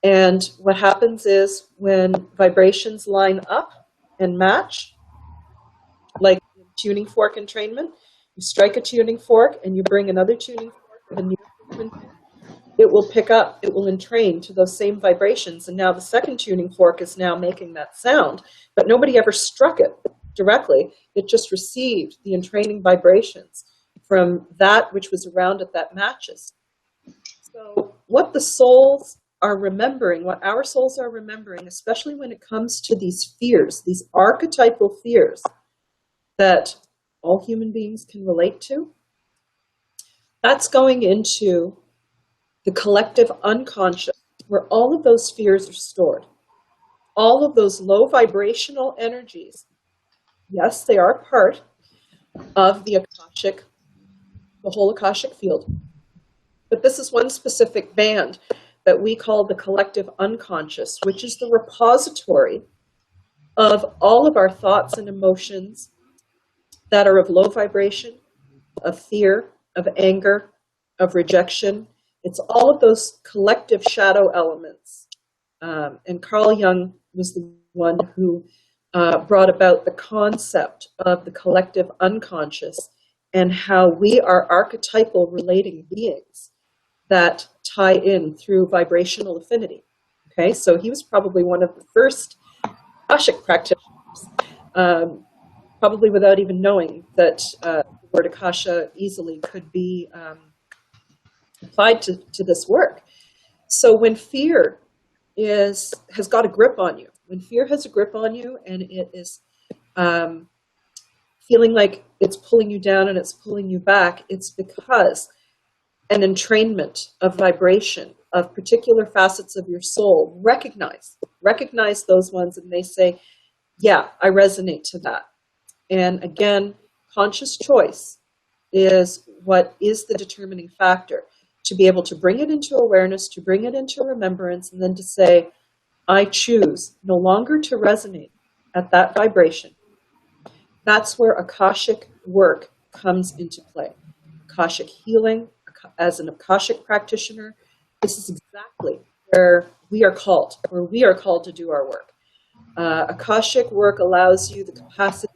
And what happens is when vibrations line up and match, like tuning fork entrainment, you strike a tuning fork and you bring another tuning fork with a new frequency, it will pick up, it will entrain to those same vibrations. And now the second tuning fork is now making that sound, but nobody ever struck it directly. It just received the entraining vibrations from that which was around it that matches. So what the souls are remembering, what our souls are remembering, especially when it comes to these fears, these archetypal fears that all human beings can relate to, that's going into the collective unconscious, where all of those fears are stored. All of those low vibrational energies, yes, they are part of the Akashic, the whole Akashic field. But this is one specific band that we call the collective unconscious, which is the repository of all of our thoughts and emotions that are of low vibration, of fear, of anger, of rejection. It's all of those collective shadow elements. And Carl Jung was the one who brought about the concept of the collective unconscious and how we are archetypal relating beings that tie in through vibrational affinity. Okay, so he was probably one of the first Akashic practitioners, probably without even knowing that the word Akasha easily could be applied to this work. So when fear has got a grip on you, when fear has a grip on you and it is feeling like it's pulling you down and it's pulling you back, it's because an entrainment of vibration of particular facets of your soul recognize those ones, and they say, yeah, I resonate to that. And again, conscious choice is what is the determining factor, to be able to bring it into awareness, to bring it into remembrance, and then to say, I choose no longer to resonate at that vibration. That's where Akashic work comes into play. Akashic healing, as an Akashic practitioner, this is exactly where we are called to do our work. Akashic work allows you the capacity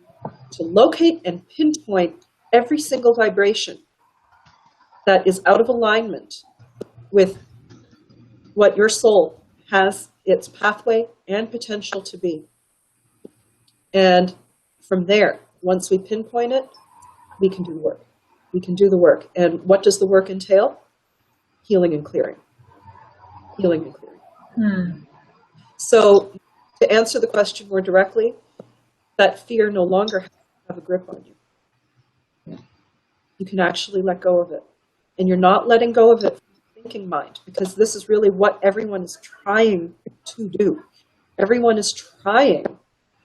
to locate and pinpoint every single vibration that is out of alignment with what your soul has its pathway and potential to be. And from there, once we pinpoint it, we can do the work. We can do the work. And what does the work entail? Healing and clearing. Healing and clearing. So to answer the question more directly, that fear no longer has to have a grip on you. You can actually let go of it. And you're not letting go of it from the thinking mind, because this is really what everyone is trying to do. Everyone is trying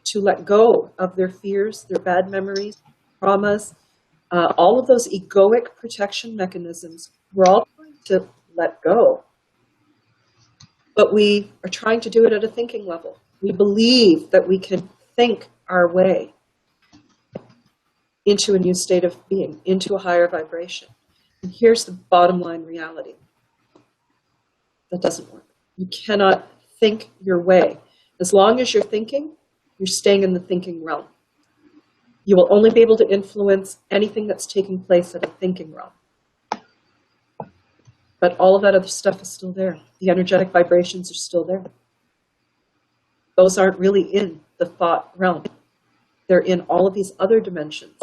to let go of their fears, their bad memories, traumas, all of those egoic protection mechanisms. We're all trying to let go. But we are trying to do it at a thinking level. We believe that we can think our way into a new state of being, into a higher vibration. And here's the bottom line reality. That doesn't work. You cannot think your way. As long as you're thinking, you're staying in the thinking realm. You will only be able to influence anything that's taking place at a thinking realm. But all of that other stuff is still there. The energetic vibrations are still there. Those aren't really in the thought realm. They're in all of these other dimensions.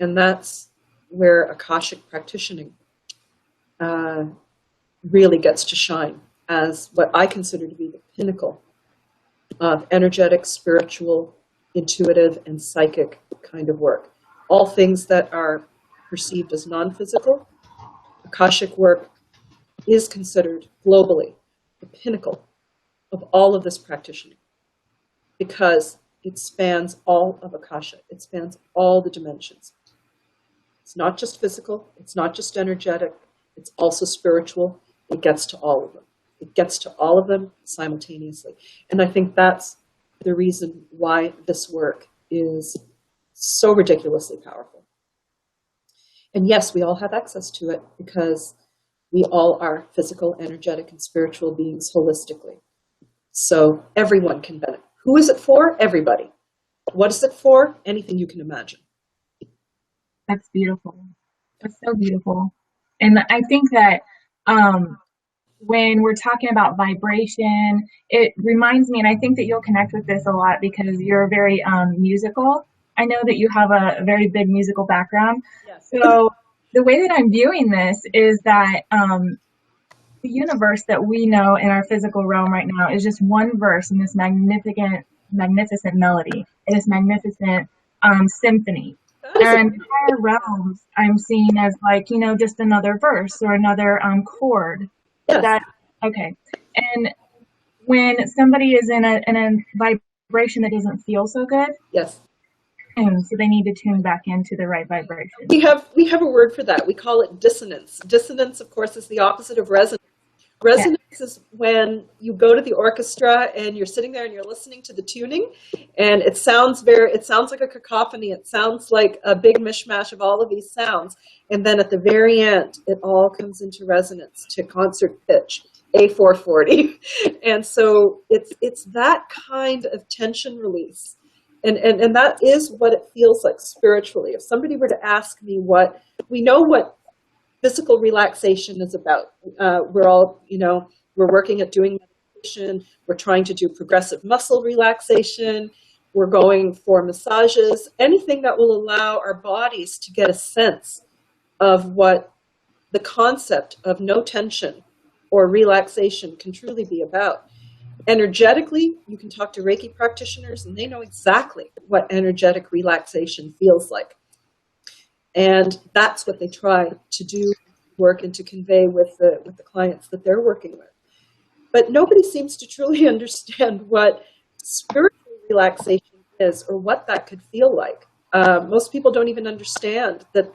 And that's where Akashic practicing really gets to shine as what I consider to be the pinnacle of energetic, spiritual, intuitive, and psychic kind of work. All things that are perceived as non-physical, Akashic work is considered globally the pinnacle of all of this practicing, because it spans all of Akasha. It spans all the dimensions. It's not just physical. It's not just energetic. It's also spiritual. It gets to all of them. It gets to all of them simultaneously. And I think that's the reason why this work is so ridiculously powerful. And yes, we all have access to it because we all are physical, energetic, and spiritual beings holistically. So everyone can benefit. Who is it for? Everybody. What is it for? Anything you can imagine. That's beautiful. That's so beautiful. And I think that when we're talking about vibration, it reminds me, and I think that you'll connect with this a lot because you're very musical. I know that you have a very big musical background. Yes. So the way that I'm viewing this is that the universe that we know in our physical realm right now is just one verse in this magnificent melody, in this magnificent symphony. And entire realms I'm seeing as like, just another verse or another chord. Yes. Okay. And when somebody is in a vibration that doesn't feel so good, Yes. so they need to tune back into the right vibration. We have a word for that. We call it dissonance. Dissonance, of course, is the opposite of resonance. Resonance is when you go to the orchestra and you're sitting there and you're listening to the tuning, and it sounds like a cacophony. It sounds like a big mishmash of all of these sounds. And then at the very end, it all comes into resonance to concert pitch, A440. And so it's that kind of tension release. And that is what it feels like spiritually. If somebody were to ask me we know what physical relaxation is about. We're all, we're working at doing meditation. We're trying to do progressive muscle relaxation. We're going for massages, anything that will allow our bodies to get a sense of what the concept of no tension or relaxation can truly be about. Energetically, you can talk to Reiki practitioners and they know exactly what energetic relaxation feels like. And that's what they try to do, work and to convey with the clients that they're working with. But nobody seems to truly understand what spiritual relaxation is or what that could feel like. Most people don't even understand that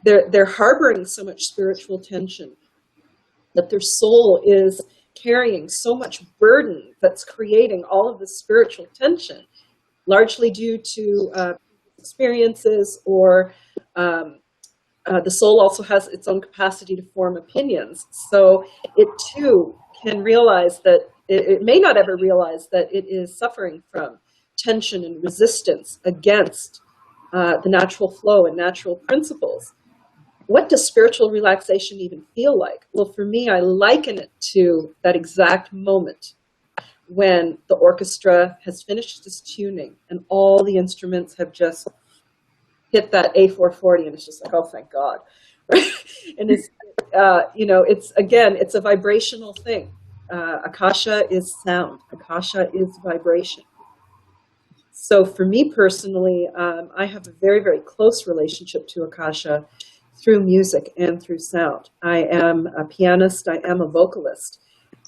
they're harboring so much spiritual tension, that their soul is carrying so much burden that's creating all of this spiritual tension, largely due to experiences or the soul also has its own capacity to form opinions. So it too can realize that it may not ever realize that it is suffering from tension and resistance against the natural flow and natural principles. what does spiritual relaxation even feel like? Well, for me, I liken it to that exact moment when the orchestra has finished its tuning and all the instruments have just hit that A440, and it's just like, oh, thank God. Right? And it's, it's a vibrational thing. Akasha is sound. Akasha is vibration. So for me personally, I have a very, very close relationship to Akasha through music and through sound. I am a pianist. I am a vocalist.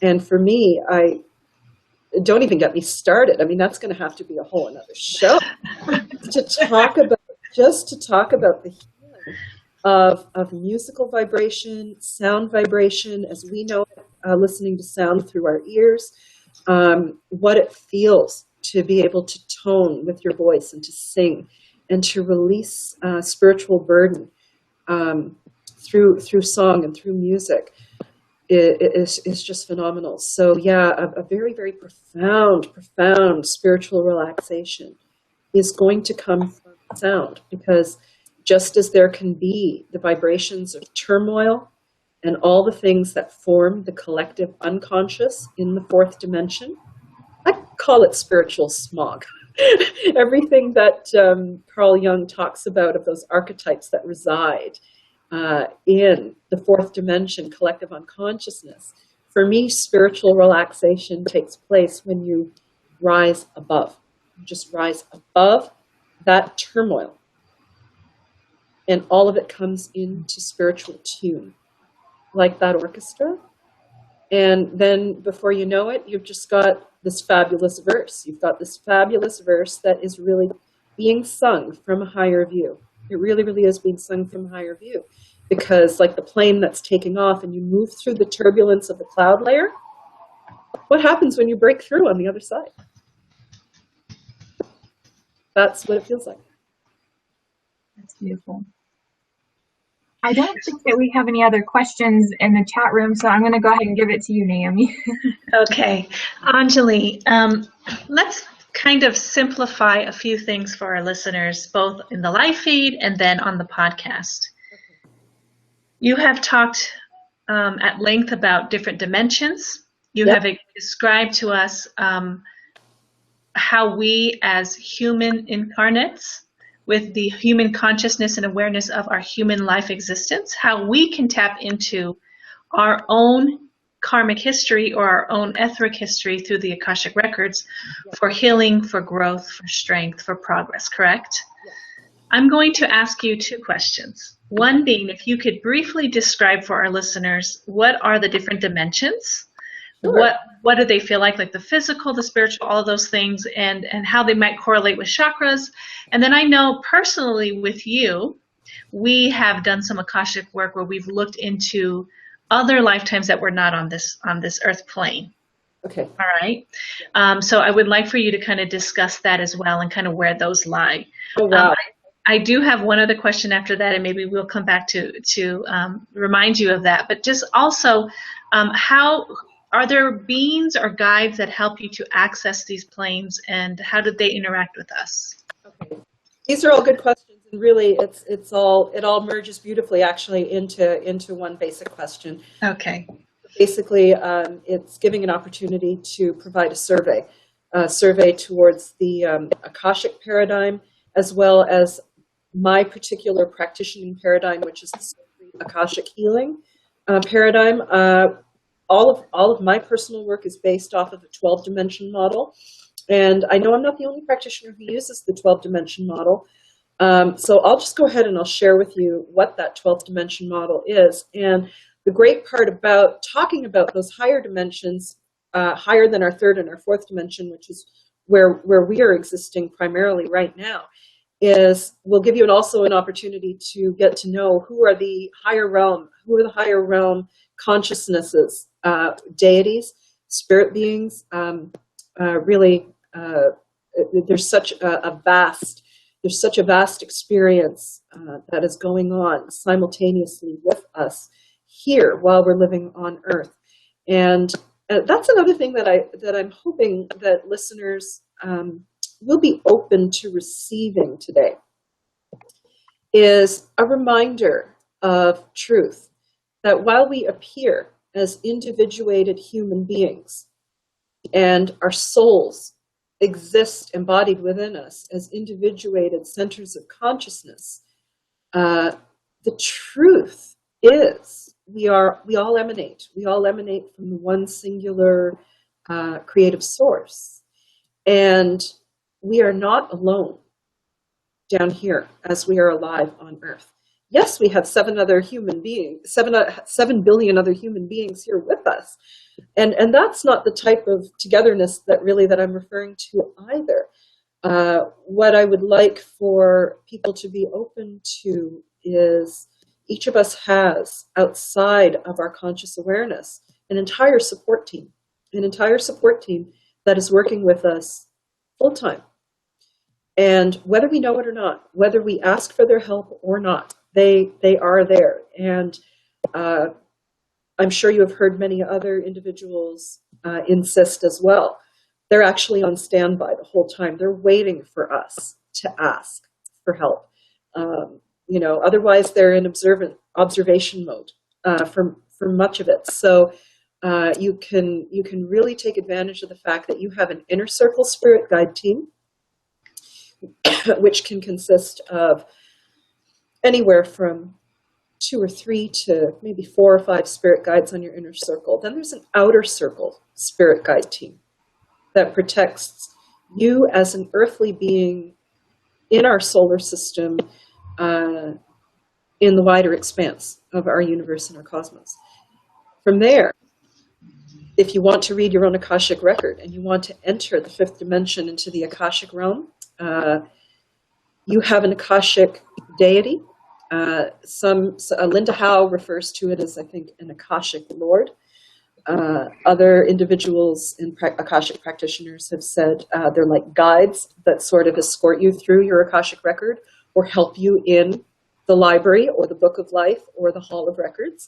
And for me, don't even get me started. I mean, that's going to have to be a whole another show to talk about the healing of musical vibration, sound vibration, as we know it, listening to sound through our ears, what it feels to be able to tone with your voice and to sing and to release spiritual burden through song and through music. Is just phenomenal. So yeah, a very, very profound spiritual relaxation is going to come from sound, because just as there can be the vibrations of turmoil and all the things that form the collective unconscious in the fourth dimension, I call it spiritual smog. Everything that Carl Jung talks about of those archetypes that reside in the fourth dimension, collective unconsciousness. For me, spiritual relaxation takes place when you rise above. You just rise above that turmoil. And all of it comes into spiritual tune, like that orchestra. And then before you know it, you've just got this fabulous verse. You've got this fabulous verse that is really being sung from a higher view. It really, really is being sung from a higher view. Because like the plane that's taking off and you move through the turbulence of the cloud layer, what happens when you break through on the other side? That's what it feels like. That's beautiful. I don't think that we have any other questions in the chat room, so I'm going to go ahead and give it to you, Naomi. Okay. Anjali, let's kind of simplify a few things for our listeners, both in the live feed and then on the podcast. You have talked at length about different dimensions. You have described to us how we as human incarnates, with the human consciousness and awareness of our human life existence, how we can tap into our own karmic history or our own etheric history through the Akashic Records for healing, for growth, for strength, for progress, correct? Yes. I'm going to ask you two questions. One being, if you could briefly describe for our listeners, what are the different dimensions? Sure. What do they feel like the physical, the spiritual, all of those things, and how they might correlate with chakras? And then I know personally with you, we have done some Akashic work where we've looked into other lifetimes that were not on this earth plane. Okay. All right. So I would like for you to kind of discuss that as well and kind of where those lie. Oh, wow. I do have one other question after that, and maybe we'll come back to remind you of that. But just also, how are there beings or guides that help you to access these planes, and how do they interact with us? Okay. These are all good questions, and really, it all merges beautifully, actually, into one basic question. Okay. Basically, it's giving an opportunity to provide a survey towards the Akashic paradigm, as well as my particular practicing paradigm, which is the Akashic healing paradigm. All of my personal work is based off of a 12-dimension model. And I know I'm not the only practitioner who uses the 12-dimension model. So I'll just go ahead and I'll share with you what that 12th-dimension model is. And the great part about talking about those higher dimensions, higher than our third and our fourth dimension, which is where we are existing primarily right now, is we'll give you also an opportunity to get to know who are the higher realm consciousnesses, deities, spirit beings. Really, there's such a vast experience that is going on simultaneously with us here while we're living on Earth. And that's another thing that I'm hoping that listeners will be open to receiving today, is a reminder of truth, that while we appear as individuated human beings and our souls exist embodied within us as individuated centers of consciousness, the truth is we all emanate from the one singular creative source, and we are not alone down here as we are alive on Earth. Yes, we have 7 billion other human beings here with us, and that's not the type of togetherness that I'm referring to either. What I would like for people to be open to is each of us has, outside of our conscious awareness, an entire support team that is working with us full time. And whether we know it or not, whether we ask for their help or not, they are there. And I'm sure you have heard many other individuals insist as well. They're actually on standby the whole time. They're waiting for us to ask for help. Otherwise they're in observation mode for much of it. So you can really take advantage of the fact that you have an inner circle spirit guide team, which can consist of anywhere from 2 or 3 to maybe 4 or 5 spirit guides on your inner circle. Then there's an outer circle spirit guide team that protects you as an earthly being in our solar system, in the wider expanse of our universe and our cosmos. From there, if you want to read your own Akashic record and you want to enter the 5th dimension into the Akashic Realm, you have an Akashic deity. Linda Howe refers to it as, I think, an Akashic Lord. Other individuals and Akashic practitioners have said they're like guides that sort of escort you through your Akashic record or help you in the library or the book of life or the hall of records.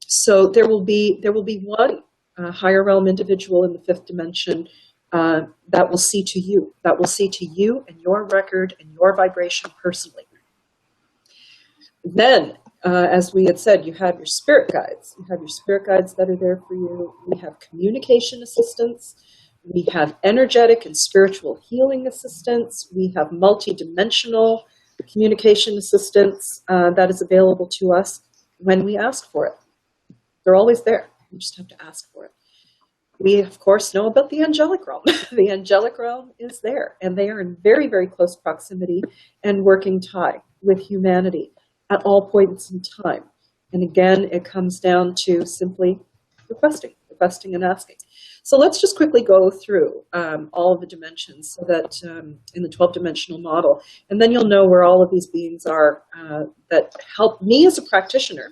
So there will be one higher realm individual in the 5th dimension that will see to you and your record and your vibration personally. Then, as we had said, you have your spirit guides. You have your spirit guides that are there for you. We have communication assistants. We have energetic and spiritual healing assistants. We have multi-dimensional communication assistance that is available to us when we ask for it. They're always there. You just have to ask for it. We, of course, know about the Angelic Realm. The Angelic Realm is there, and they are in very, very close proximity and working tie with humanity at all points in time. And again, it comes down to simply requesting and asking. So let's just quickly go through all of the dimensions so that in the 12-dimensional model, and then you'll know where all of these beings are that help me as a practitioner.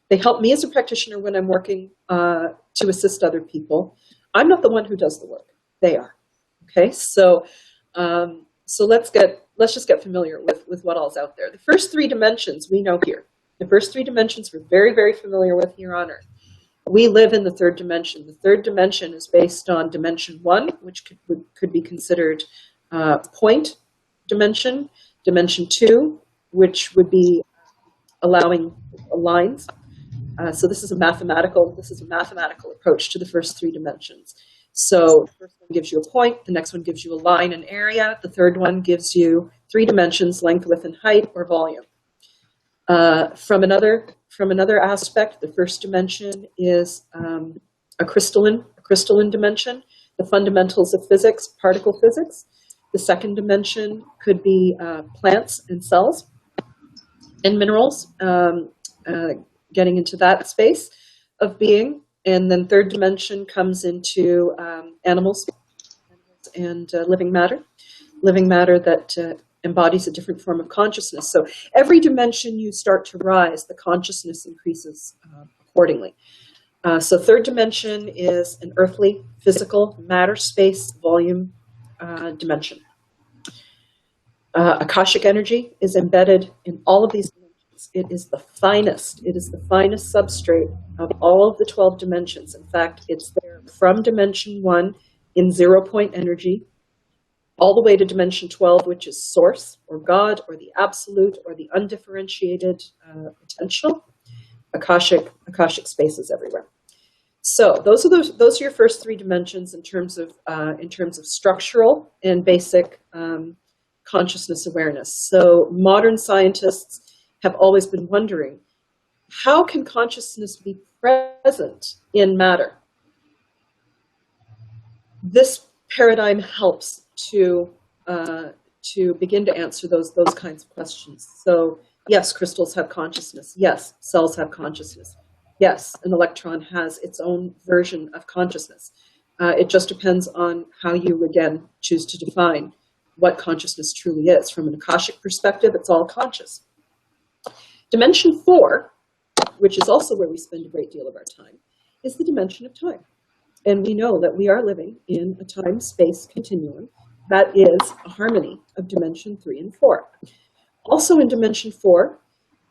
They help me as a practitioner when I'm working to assist other people. I'm not the one who does the work. They are. Okay, so let's just get familiar with what all's out there. The first 3 dimensions we know here. The first 3 dimensions we're very, very familiar with here on Earth. We live in the 3rd dimension. The 3rd dimension is based on dimension 1, which could be considered point dimension. Dimension 2, which would be allowing lines. So this is a mathematical approach to the first 3 dimensions. So the first one gives you a point, the next one gives you a line and area, the third one gives you 3 dimensions, length, width, and height, or volume. From another aspect, the first dimension is a crystalline dimension, the fundamentals of physics, particle physics. The second dimension could be plants and cells and minerals, getting into that space of being. And then 3rd dimension comes into animals and living matter that embodies a different form of consciousness. So every dimension you start to rise, the consciousness increases accordingly. So 3rd dimension is an earthly, physical, matter, space, volume dimension. Akashic energy is embedded in all of these dimensions. It is the finest substrate of all of the 12 dimensions. In fact, it's there from dimension 1 in 0 point energy all the way to dimension 12, which is source or God or the absolute or the undifferentiated potential. Akashic spaces everywhere. So those are your first three dimensions in terms of structural and basic consciousness awareness. So modern scientists have always been wondering, how can consciousness be present in matter? This paradigm helps to begin to answer those kinds of questions. So yes, crystals have consciousness. Yes, cells have consciousness. Yes, an electron has its own version of consciousness. It just depends on how you, again, choose to define what consciousness truly is. From an Akashic perspective, it's all conscious. Dimension 4, which is also where we spend a great deal of our time, is the dimension of time. And we know that we are living in a time-space continuum that is a harmony of dimension 3 and 4. Also in dimension 4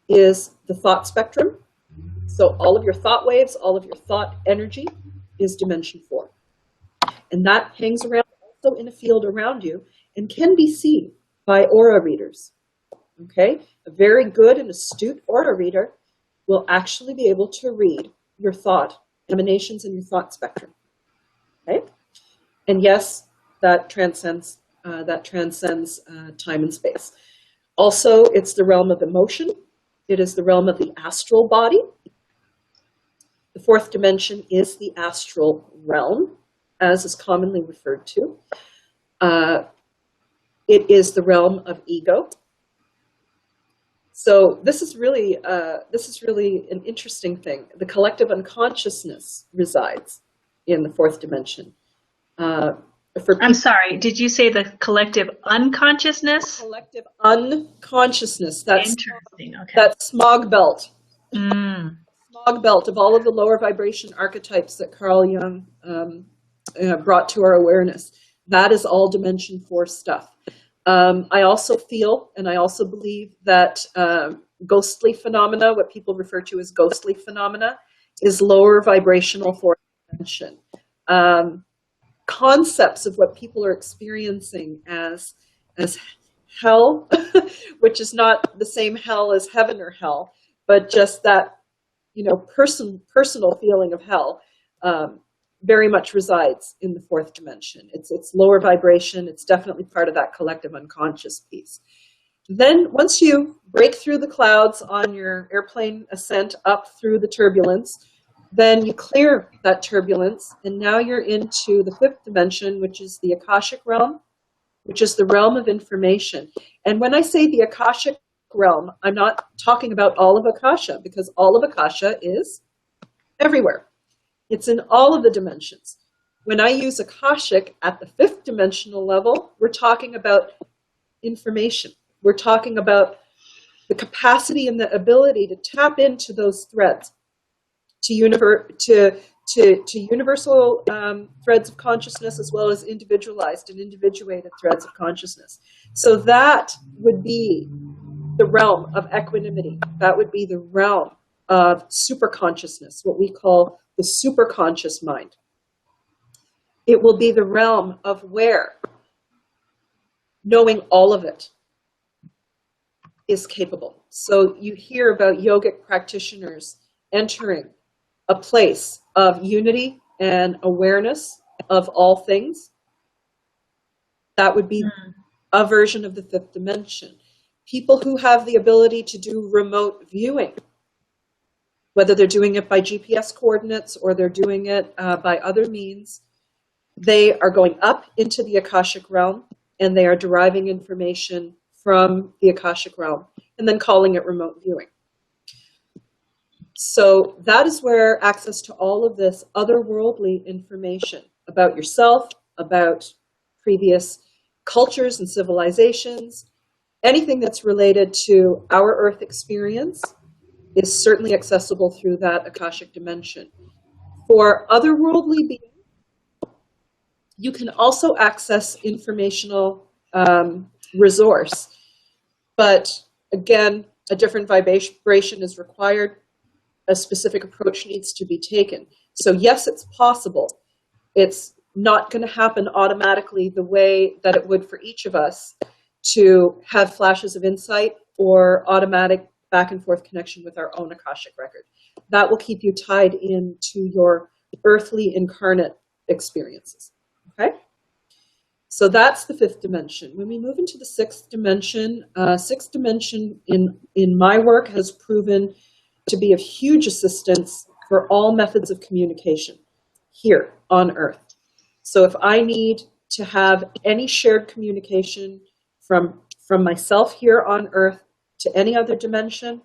is the thought spectrum. So all of your thought waves, all of your thought energy is dimension 4. And that hangs around also in a field around you and can be seen by aura readers. Okay? A very good and astute aura reader will actually be able to read your thought emanations in your thought spectrum. Okay? And yes, that transcends time and space. Also, it's the realm of emotion. It is the realm of the astral body. The fourth dimension is the astral realm, as is commonly referred to. It is the realm of ego. So this is really an interesting thing. The collective unconsciousness resides in the fourth dimension. I'm sorry, did you say the collective unconsciousness? Collective unconsciousness. That's interesting. Okay. That smog belt. Mm. Smog belt of all of the lower vibration archetypes that Carl Jung brought to our awareness. That is all dimension 4 stuff. I also feel, and I also believe that ghostly phenomena, what people refer to as ghostly phenomena, is lower vibrational fourth dimension. Concepts of what people are experiencing as hell, which is not the same hell as heaven or hell, but just that, personal feeling of hell, very much resides in the fourth dimension. It's lower vibration. It's definitely part of that collective unconscious piece. Then once you break through the clouds on your airplane ascent up through the turbulence, then you clear that turbulence, and now you're into the fifth dimension, which is the Akashic Realm, which is the realm of information. And when I say the Akashic Realm, I'm not talking about all of Akasha, because all of Akasha is everywhere. It's in all of the dimensions. When I use Akashic at the fifth dimensional level, we're talking about information. We're talking about the capacity and the ability to tap into those threads, to universal threads of consciousness, as well as individualized and individuated threads of consciousness. So that would be the realm of equanimity. That would be the realm of superconsciousness, what we call the superconscious mind. It will be the realm of where knowing all of it is capable. So you hear about yogic practitioners entering a place of unity and awareness of all things. That would be a version of the fifth dimension. People who have the ability to do remote viewing, whether they're doing it by GPS coordinates or they're doing it by other means, they are going up into the Akashic Realm and they are deriving information from the Akashic Realm and then calling it remote viewing. So that is where access to all of this otherworldly information about yourself, about previous cultures and civilizations, anything that's related to our Earth experience is certainly accessible through that Akashic dimension. For otherworldly beings, you can also access informational resource, but again, a different vibration is required. A specific approach needs to be taken. So yes, it's possible. It's not going to happen automatically the way that it would for each of us to have flashes of insight or automatic back and forth connection with our own Akashic record. That will keep you tied into your earthly incarnate experiences. Okay? So that's the fifth dimension. When we move into the sixth dimension in my work has proven to be of huge assistance for all methods of communication here on Earth. So if I need to have any shared communication from myself here on Earth to any other dimension,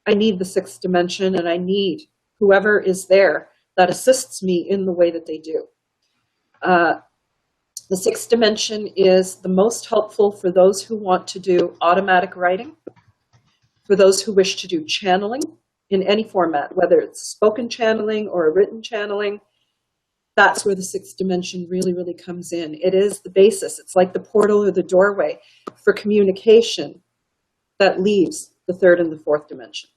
I need the sixth dimension, and I need whoever is there that assists me in the way that they do. The sixth dimension is the most helpful for those who want to do automatic writing, for those who wish to do channeling in any format, whether it's spoken channeling or a written channeling. That's where the sixth dimension really, really comes in. It is the basis. It's like the portal or the doorway for communication that leaves the third and the fourth dimension.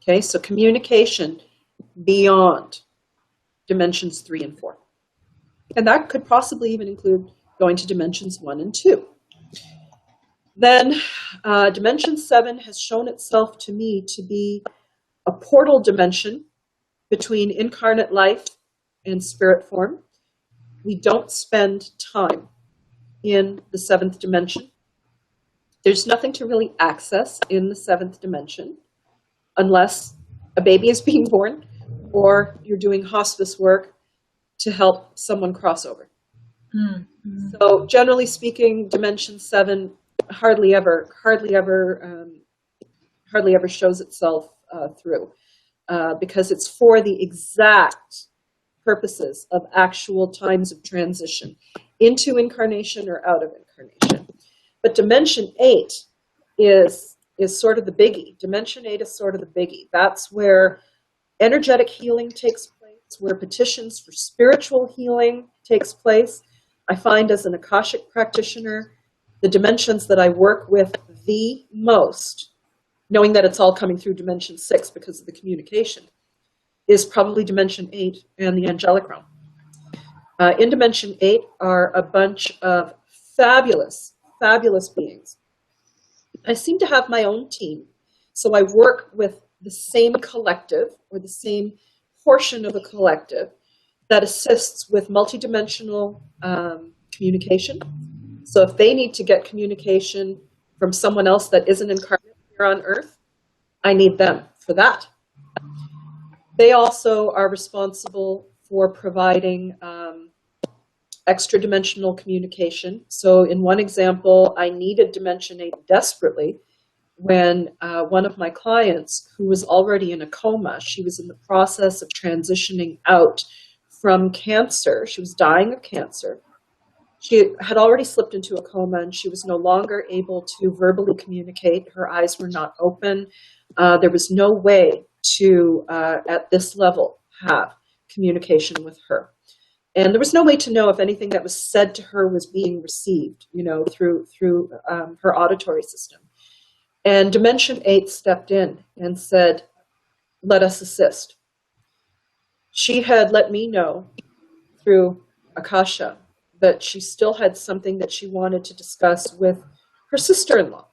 Okay, so communication beyond dimensions 3 and 4. And that could possibly even include going to dimensions 1 and 2. Then dimension 7 has shown itself to me to be a portal dimension between incarnate life and spirit form. We don't spend time in the seventh dimension. There's nothing to really access in the seventh dimension unless a baby is being born or you're doing hospice work to help someone cross over. Mm-hmm. So generally speaking, dimension 7 hardly ever shows itself through because it's for the exact purposes of actual times of transition into incarnation or out of incarnation. But dimension 8 is sort of the biggie. Dimension 8 is sort of the biggie. That's where energetic healing takes place, where petitions for spiritual healing takes place. I find as an Akashic practitioner, the dimensions that I work with the most, knowing that it's all coming through dimension 6 because of the communication, is probably dimension 8 and the Angelic Realm. In dimension 8 are a bunch of fabulous, fabulous beings. I seem to have my own team, so I work with the same collective or the same portion of a collective that assists with multidimensional communication. So if they need to get communication from someone else that isn't incarnate here on Earth, I need them for that. They also are responsible for providing extra dimensional communication. So in one example, I needed dimension 8 desperately when one of my clients, who was already in a coma, she was in the process of transitioning out from cancer. She was dying of cancer. She had already slipped into a coma and she was no longer able to verbally communicate. Her eyes were not open. There was no way to, at this level, have communication with her. And there was no way to know if anything that was said to her was being received, through her auditory system. And Dimension 8 stepped in and said, let us assist. She had let me know through Akasha that she still had something that she wanted to discuss with her sister-in-law.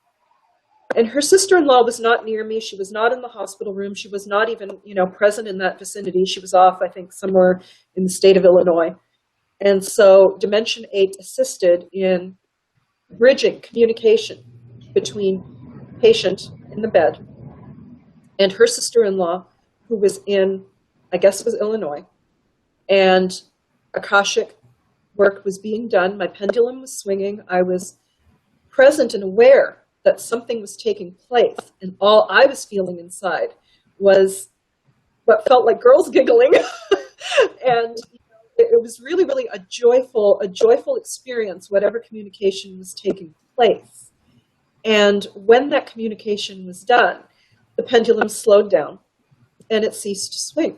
And her sister-in-law was not near me. She was not in the hospital room. She was not even, present in that vicinity. She was off, I think, somewhere in the state of Illinois. And so Dimension 8 assisted in bridging communication between patient in the bed and her sister-in-law, who was in, I guess it was Illinois, and Akashic work was being done. My pendulum was swinging. I was present and aware that something was taking place, and all I was feeling inside was what felt like girls giggling. And it was really, really a joyful experience, whatever communication was taking place. And when that communication was done, the pendulum slowed down and it ceased to swing.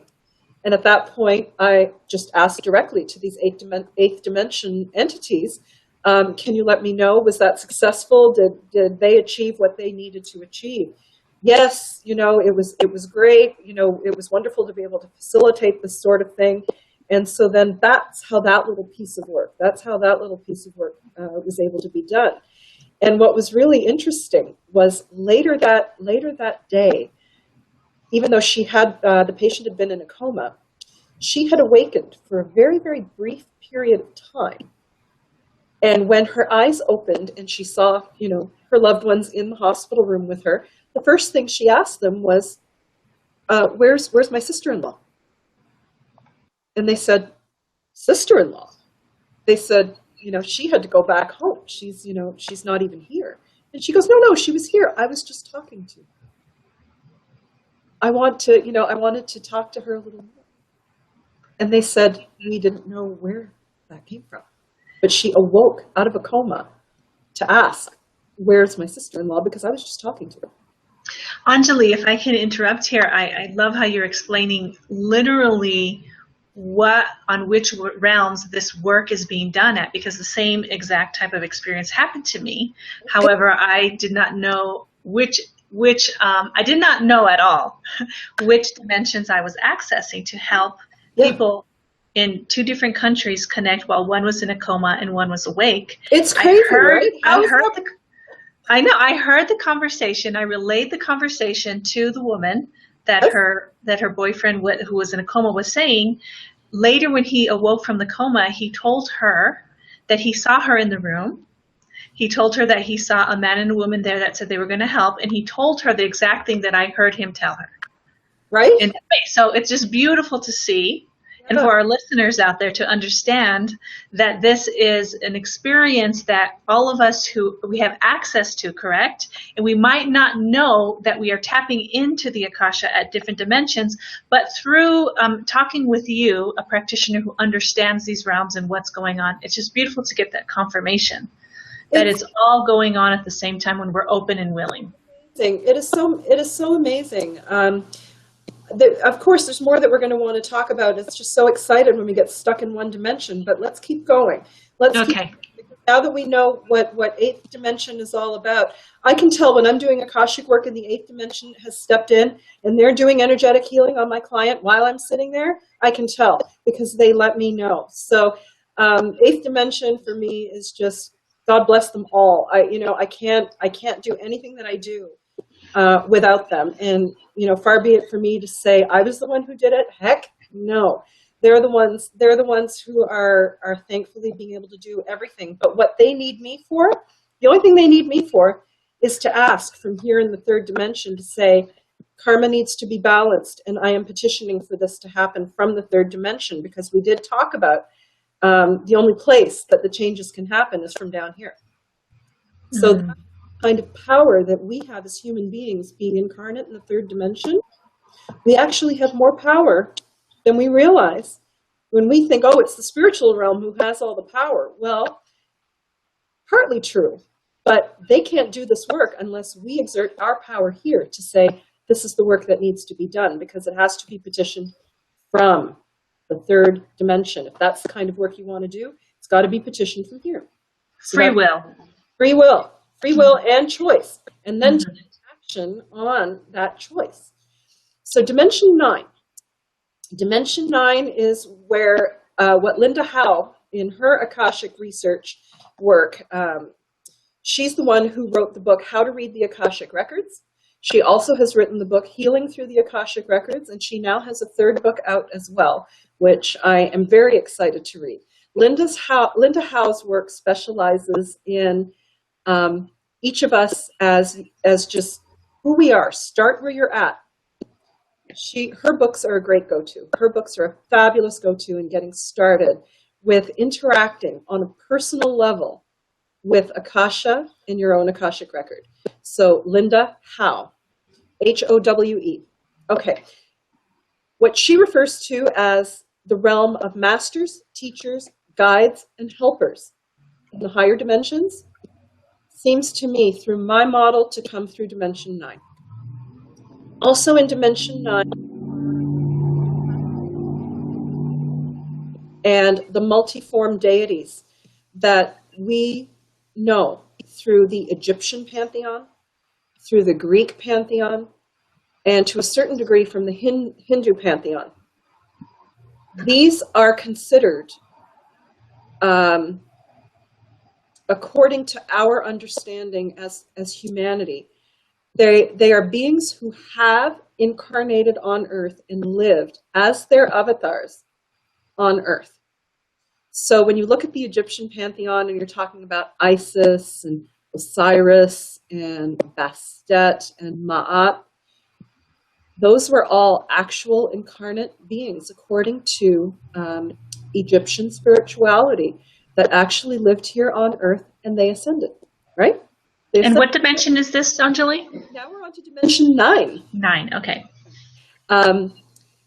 And at that point, I just asked directly to these eighth dimension entities, can you let me know, was that successful? Did they achieve what they needed to achieve? Yes, it was great. It was wonderful to be able to facilitate this sort of thing. And so then that's how that little piece of work was able to be done. And what was really interesting was later that day, even though she had the patient had been in a coma, she had awakened for a very, very brief period of time. And when her eyes opened and she saw, her loved ones in the hospital room with her, the first thing she asked them was, where's my sister-in-law? And they said, sister-in-law? They said, she had to go back home. She's not even here. And she goes, no, she was here. I was just talking to her. I wanted to talk to her a little more. And they said, we didn't know where that came from. But she awoke out of a coma to ask, where's my sister-in-law? Because I was just talking to her. Anjali, if I can interrupt here, I love how you're explaining literally on which realms this work is being done at, because the same exact type of experience happened to me. However, I did not know I did not know at all which dimensions I was accessing to help people in 2 different countries connect while one was in a coma and one was awake. It's crazy, right? I heard the conversation. I relayed the conversation to the woman that her boyfriend who was in a coma was saying. Later, when he awoke from the coma, he told her that he saw her in the room. He told her that he saw a man and a woman there that said they were going to help, and he told her the exact thing that I heard him tell her. Right? So it's just beautiful to see. And for our listeners out there to understand that this is an experience that all of us we have access to, correct? And we might not know that we are tapping into the Akasha at different dimensions, but through talking with you, a practitioner who understands these realms and what's going on, it's just beautiful to get that confirmation that it's all going on at the same time when we're open and willing. It is so amazing. Of course, there's more that we're going to want to talk about. It's just so excited when we get stuck in one dimension, but let's keep going. Now that we know what 8th dimension is all about, I can tell when I'm doing Akashic work and the 8th dimension has stepped in and they're doing energetic healing on my client while I'm sitting there, I can tell because they let me know. So 8th dimension for me is just, God bless them all. I can't do anything that I do without them. And, far be it for me to say I was the one who did it. Heck, no. They're the ones who are thankfully being able to do everything. But what they need me for, the only thing they need me for is to ask from here in the 3rd dimension to say, karma needs to be balanced. And I am petitioning for this to happen from the 3rd dimension, because we did talk about the only place that the changes can happen is from down here. So that kind of power that we have as human beings being incarnate in the 3rd dimension, we actually have more power than we realize. When we think, oh, it's the spiritual realm who has all the power. Well, partly true, but they can't do this work unless we exert our power here to say, this is the work that needs to be done, because it has to be petitioned from the 3rd dimension. If that's the kind of work you want to do, it's got to be petitioned from here. So Free will and choice, and then take action on that choice. So Dimension 9. Dimension 9 is where what Linda Howe, in her Akashic research work, she's the one who wrote the book, How to Read the Akashic Records. She also has written the book, Healing Through the Akashic Records, and she now has a 3rd book out as well, which I am very excited to read. Linda Howe's work specializes in each of us as just who we are. Start where you're at. Her books are a great go-to. Her books are a fabulous go-to in getting started with interacting on a personal level with Akasha in your own Akashic record. So Linda Howe, Howe. Okay. What she refers to as the realm of masters, teachers, guides, and helpers in the higher dimensions seems to me, through my model, to come through Dimension 9. Also in Dimension 9, and the multiform deities that we know through the Egyptian pantheon, through the Greek pantheon, and to a certain degree from the Hindu pantheon. These are considered, according to our understanding as humanity, they are beings who have incarnated on Earth and lived as their avatars on Earth. So when you look at the Egyptian pantheon and you're talking about Isis and Osiris and Bastet and Ma'at, those were all actual incarnate beings according to Egyptian spirituality that actually lived here on Earth, and they ascended, right? They And ascended. what dimension is this, Anjali? Now we're on to dimension 9. 9, okay.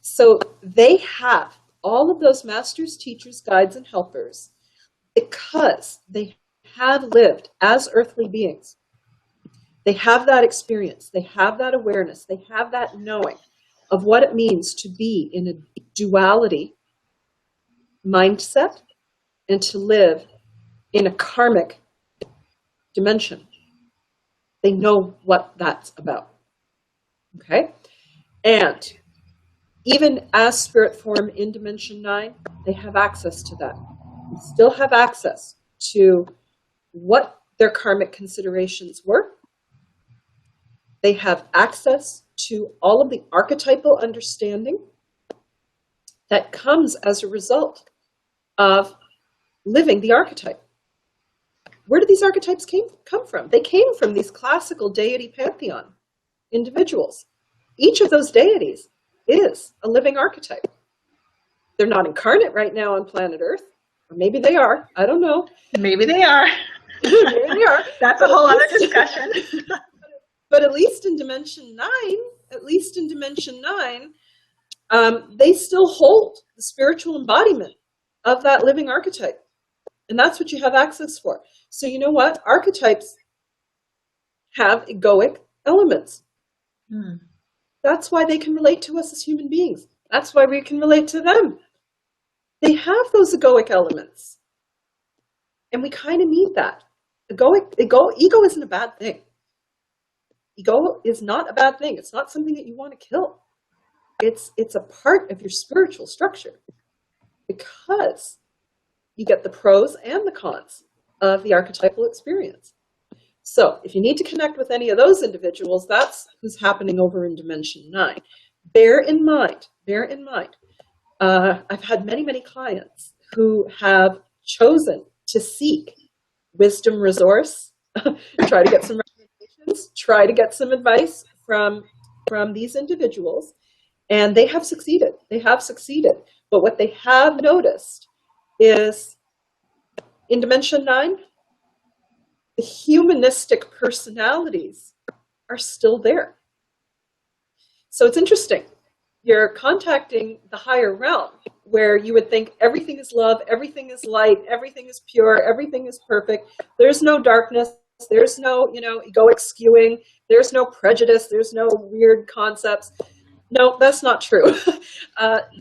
So they have all of those masters, teachers, guides, and helpers because they have lived as earthly beings. They have that experience. They have that awareness. They have that knowing of what it means to be in a duality mindset and to live in a karmic dimension. They know what that's about. Okay? And even as spirit form in dimension 9, they have access to that. They still have access to what their karmic considerations were. They have access to all of the archetypal understanding that comes as a result of living the archetype. Where did these archetypes come from? They came from these classical deity pantheon individuals. Each of those deities is a living archetype. They're not incarnate right now on planet Earth. Or maybe they are. I don't know. Maybe they are. Maybe they are. That's a whole other discussion. But at least in dimension 9, they still hold the spiritual embodiment of that living archetype. And that's what you have access for. So you know what? Archetypes have egoic elements. That's why they can relate to us as human beings. That's why we can relate to them. They have those egoic elements. And we kind of need that. Ego isn't a bad thing. Ego is not a bad thing. It's not something that you want to kill. It's a part of your spiritual structure because you get the pros and the cons of the archetypal experience. So if you need to connect with any of those individuals, that's who's happening over in dimension 9. Bear in mind, I've had many, many clients who have chosen to seek wisdom resource, try to get some recommendations, try to get some advice from these individuals, and they have succeeded. But what they have noticed is in dimension 9, the humanistic personalities are still there. So it's interesting. You're contacting the higher realm where you would think everything is love, everything is light, everything is pure, everything is perfect. There's no darkness. There's no, egoic skewing. There's no prejudice. There's no weird concepts. No, that's not true.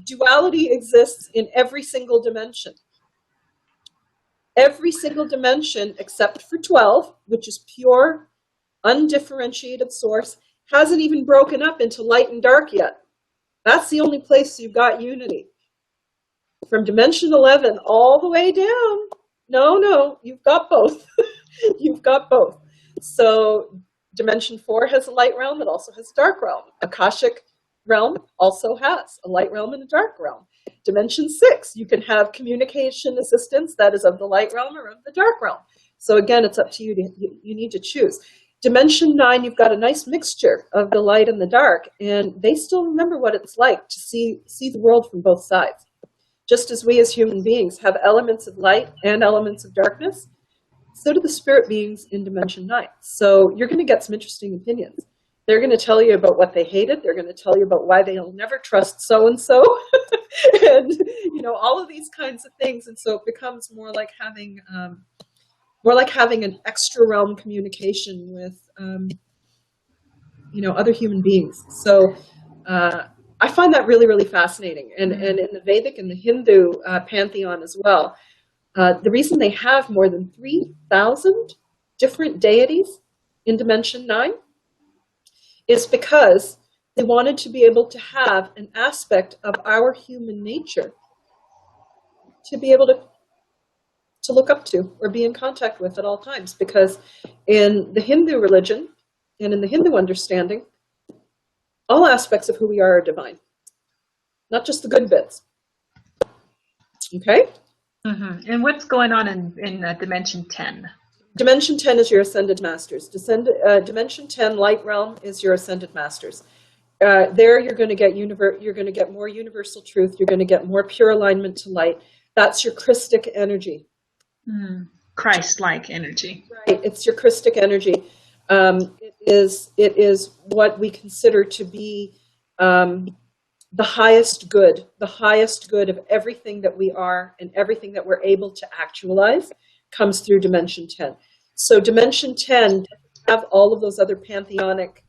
Duality exists in every single dimension. Every single dimension except for 12, which is pure, undifferentiated source, hasn't even broken up into light and dark yet. That's the only place you've got unity. From dimension 11 all the way down, no, you've got both. You've got both. So dimension 4 has a light realm. It also has a dark realm. Akashic Realm also has a light realm and a dark realm. Dimension 6, you can have communication assistance that is of the light realm or of the dark realm. So again, it's up to you. You need to choose. Dimension 9, you've got a nice mixture of the light and the dark, and they still remember what it's like to see the world from both sides. Just as we as human beings have elements of light and elements of darkness, so do the spirit beings in dimension 9. So you're going to get some interesting opinions. They're going to tell you about what they hated. They're going to tell you about why they'll never trust so-and-so. And, all of these kinds of things. And so it becomes more like having an extra realm communication with, other human beings. So I find that really, really fascinating. And in the Vedic and the Hindu pantheon as well, the reason they have more than 3,000 different deities in dimension 9 is because they wanted to be able to have an aspect of our human nature to be able to look up to or be in contact with at all times. Because in the Hindu religion and in the Hindu understanding, all aspects of who we are divine, not just the good bits. Okay? Mm-hmm. And what's going on in Dimension 10? Dimension 10 is your ascended masters. Dimension 10 light realm is your ascended masters. There you're going to get more universal truth. You're going to get more pure alignment to light. That's your Christic energy. Christ-like energy. Right. It's your Christic energy. It is what we consider to be the highest good of everything that we are and everything that we're able to actualize comes through Dimension 10. So Dimension 10 doesn't have all of those other pantheonic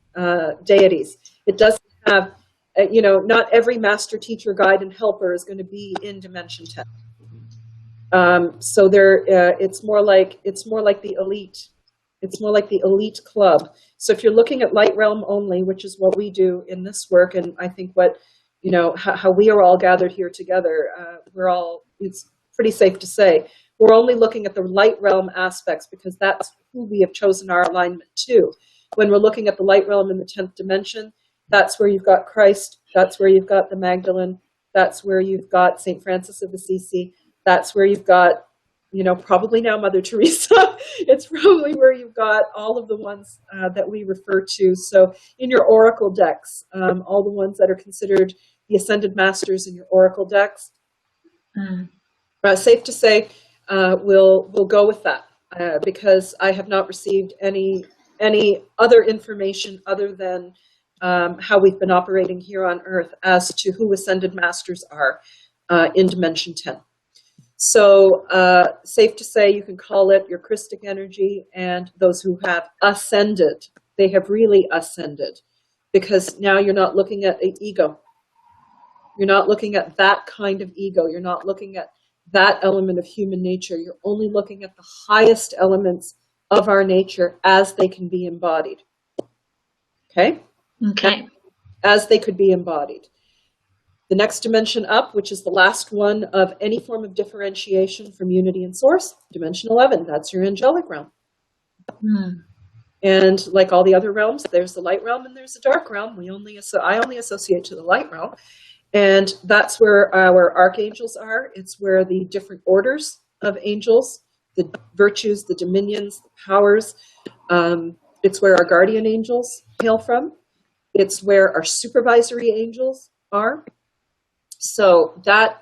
deities. It doesn't have, not every master, teacher, guide, and helper is going to be in Dimension 10. So it's more like the elite. It's more like the elite club. So if you're looking at light realm only, which is what we do in this work, and I think how we are all gathered here together, it's pretty safe to say, we're only looking at the light realm aspects because that's who we have chosen our alignment to. When we're looking at the light realm in the 10th dimension, that's where you've got Christ, that's where you've got the Magdalene, that's where you've got St. Francis of Assisi, that's where you've got, probably now Mother Teresa. It's probably where you've got all of the ones that we refer to. So in your oracle decks, all the ones that are considered the Ascended Masters in your oracle decks, safe to say, we'll go with that because I have not received any other information other than how we've been operating here on Earth as to who Ascended Masters are in Dimension 10. So safe to say you can call it your Christic energy, and those who have ascended, they have really ascended, because now you're not looking at an ego. You're not looking at that kind of ego. You're not looking at that element of human nature. You're only looking at the highest elements of our nature as they can be embodied. Okay? Okay. As they could be embodied. The next dimension up, which is the last one of any form of differentiation from unity and source, dimension 11, that's your angelic realm. And like all the other realms, there's the light realm and there's the dark realm. I only associate to the light realm. And that's where our archangels are. It's where the different orders of angels, the virtues, the dominions, the powers, it's where our guardian angels hail from. It's where our supervisory angels are. So that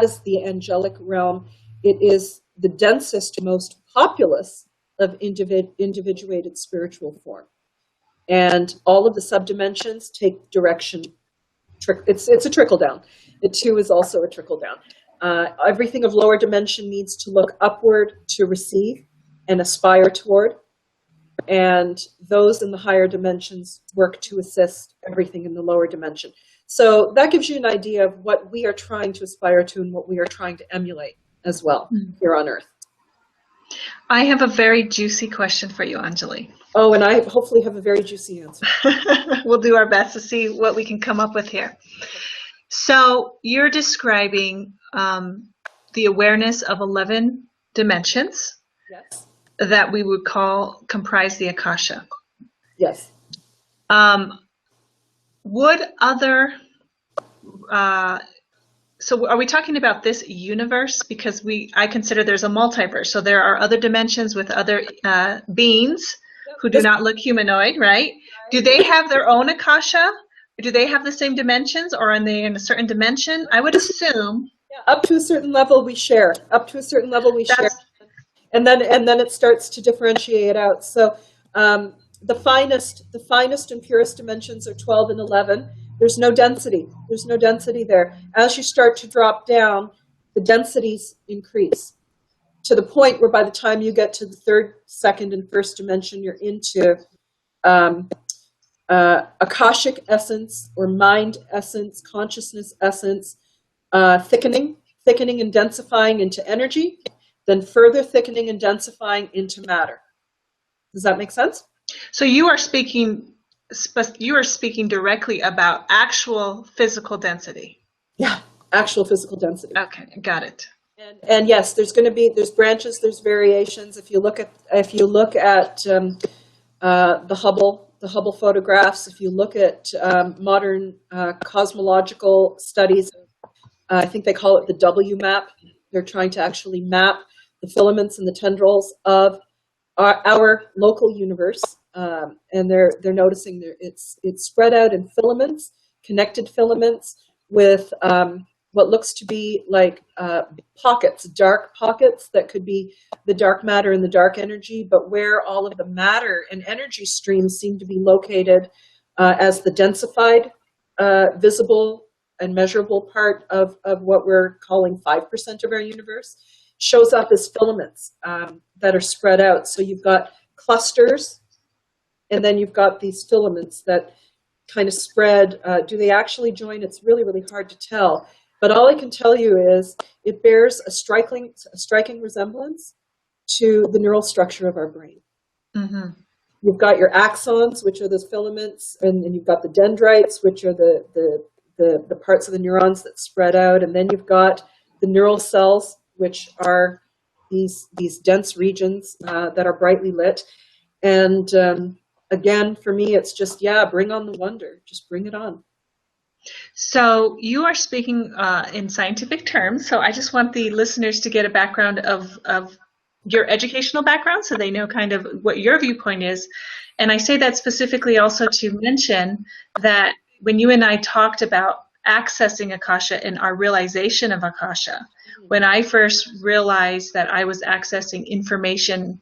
is the angelic realm. It is the densest, most populous of individuated spiritual form. And all of the subdimensions take direction. It's a trickle down. The 2 is also a trickle down. Everything of lower dimension needs to look upward to receive and aspire toward. And those in the higher dimensions work to assist everything in the lower dimension. So that gives you an idea of what we are trying to aspire to and what we are trying to emulate as well here on Earth. I have a very juicy question for you, Anjali. Oh, and I hopefully have a very juicy answer. We'll do our best to see what we can come up with here. So you're describing the awareness of 11 dimensions. Yes. That we would comprise the Akasha. Yes. Would other, so are we talking about this universe? Because I consider there's a multiverse. So there are other dimensions with other beings who do not look humanoid, right? Do they have their own Akasha? Do they have the same dimensions, or are they in a certain dimension? I would assume. Yeah, up to a certain level we share. Up to a certain level we share. And then it starts to differentiate out. So the finest and purest dimensions are 12 and 11. There's no density. There's no density there. As you start to drop down, the densities increase to the point where by the time you get to the 3rd, 2nd, and 1st dimension, you're into Akashic essence or mind essence, consciousness essence, thickening and densifying into energy, then further thickening and densifying into matter. Does that make sense? So you are speaking directly about actual physical density. Yeah, actual physical density. Okay, got it. And yes, there's branches, there's variations. If you look at the Hubble photographs, if you look at modern cosmological studies, I think they call it the W map. They're trying to actually map the filaments and the tendrils of our local universe, and they're noticing it's spread out in filaments, connected filaments with what looks to be like pockets, dark pockets that could be the dark matter and the dark energy, but where all of the matter and energy streams seem to be located as the densified, visible and measurable part of what we're calling 5% of our universe, shows up as filaments that are spread out. So you've got clusters, and then you've got these filaments that kind of spread. Do they actually join? It's really, really hard to tell. But all I can tell you is it bears a striking resemblance to the neural structure of our brain. Mm-hmm. You've got your axons, which are those filaments, and you've got the dendrites, which are the parts of the neurons that spread out, and then you've got the neural cells, which are these dense regions that are brightly lit. And again, for me, it's just, bring on the wonder. Just bring it on. So you are speaking in scientific terms, so I just want the listeners to get a background of your educational background so they know kind of what your viewpoint is. And I say that specifically also to mention that when you and I talked about accessing Akasha and our realization of Akasha, when I first realized that I was accessing information,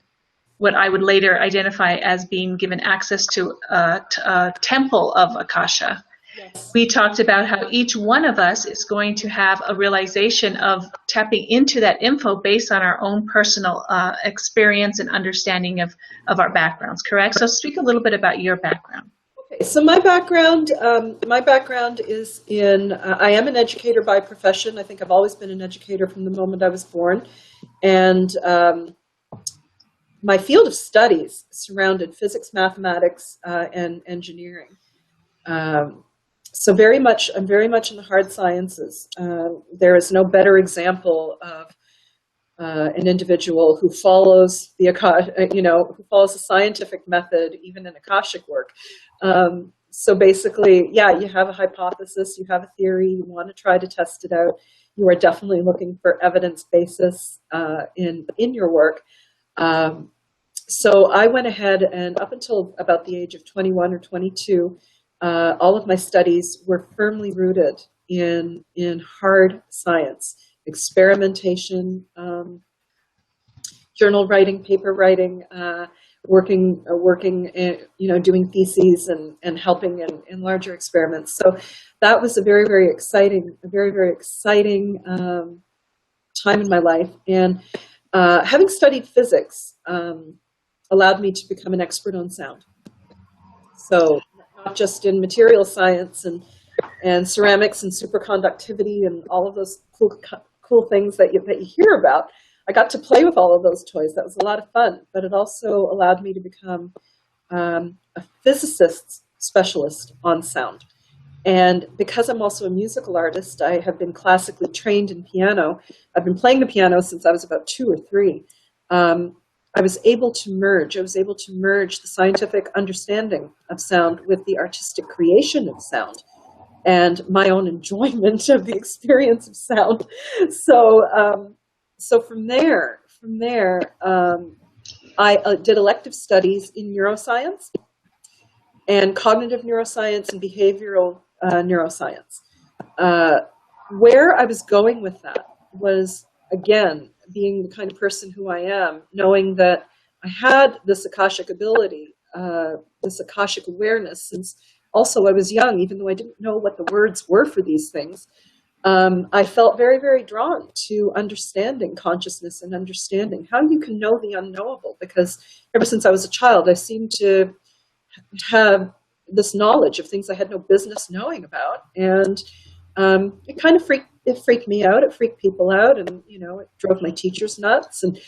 what I would later identify as being given access to a temple of Akasha, yes. We talked about how each one of us is going to have a realization of tapping into that info based on our own personal experience and understanding of our backgrounds, correct? So speak a little bit about your background. Okay, so my background is in, I am an educator by profession. I think I've always been an educator from the moment I was born. And my field of studies surrounded physics, mathematics, and engineering. So I'm very much in the hard sciences. There is no better example of an individual who follows who follows the scientific method, even in Akashic work. So basically, you have a hypothesis, you have a theory, you want to try to test it out. You are definitely looking for evidence basis in your work. So I went ahead, and up until about the age of 21 or 22, all of my studies were firmly rooted in hard science, experimentation, journal writing, paper writing, working, doing theses and helping in larger experiments. So that was a very, very exciting time in my life. And having studied physics allowed me to become an expert on sound. So not just in material science and ceramics and superconductivity and all of those cool things that you hear about. I got to play with all of those toys. That was a lot of fun, but it also allowed me to become a physicist specialist on sound. And because I'm also a musical artist, I have been classically trained in piano. I've been playing the piano since I was about 2 or 3. I was able to merge the scientific understanding of sound with the artistic creation of sound and my own enjoyment of the experience of sound. So from there, I did elective studies in neuroscience and cognitive neuroscience and behavioral neuroscience. Where I was going with that was, again, being the kind of person who I am, knowing that I had this Akashic ability, this Akashic awareness, since also I was young, even though I didn't know what the words were for these things. I felt very, very drawn to understanding consciousness and understanding how you can know the unknowable, because ever since I was a child, I seemed to have this knowledge of things I had no business knowing about. And it kind of freaked me out. It freaked people out, and it drove my teachers nuts. And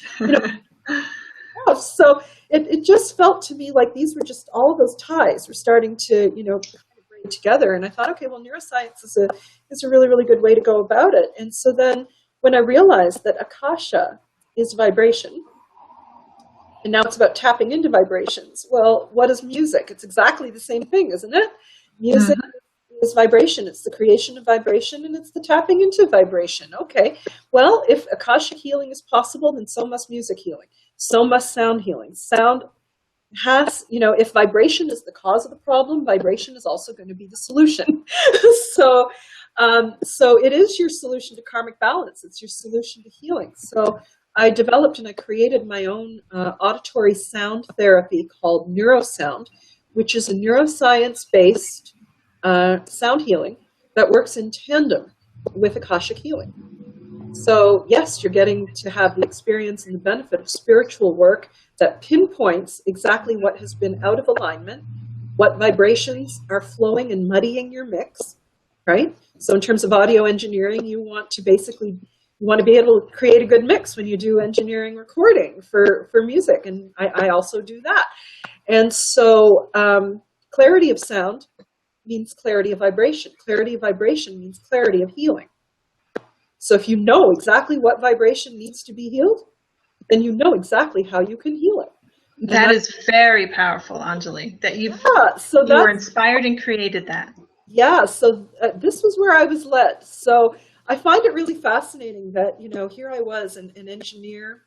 so it just felt to me like these were just all of those ties were starting to kind of break together. And I thought, okay, well, neuroscience is a really, really good way to go about it. And so then when I realized that Akasha is vibration, and now it's about tapping into vibrations. Well, what is music? It's exactly the same thing, isn't it? Music is vibration. It's the creation of vibration, and it's the tapping into vibration. Okay, well, if Akashic healing is possible, then so must music healing. So must sound healing. Sound has, if vibration is the cause of the problem, vibration is also going to be the solution. So it is your solution to karmic balance. It's your solution to healing. So I developed and I created my own auditory sound therapy called Neuro Sound, which is a neuroscience-based sound healing that works in tandem with Akashic healing. So yes, you're getting to have the experience and the benefit of spiritual work that pinpoints exactly what has been out of alignment, what vibrations are flowing and muddying your mix, right? So in terms of audio engineering, you want to be able to create a good mix when you do engineering recording for music. And I also do that. And so clarity of sound means clarity of vibration. Clarity of vibration means clarity of healing. So if you know exactly what vibration needs to be healed, then you know exactly how you can heal it. That is very powerful, Anjali, that you were inspired and created that. Yeah, so this was where I was led. So I find it really fascinating that, here I was, an engineer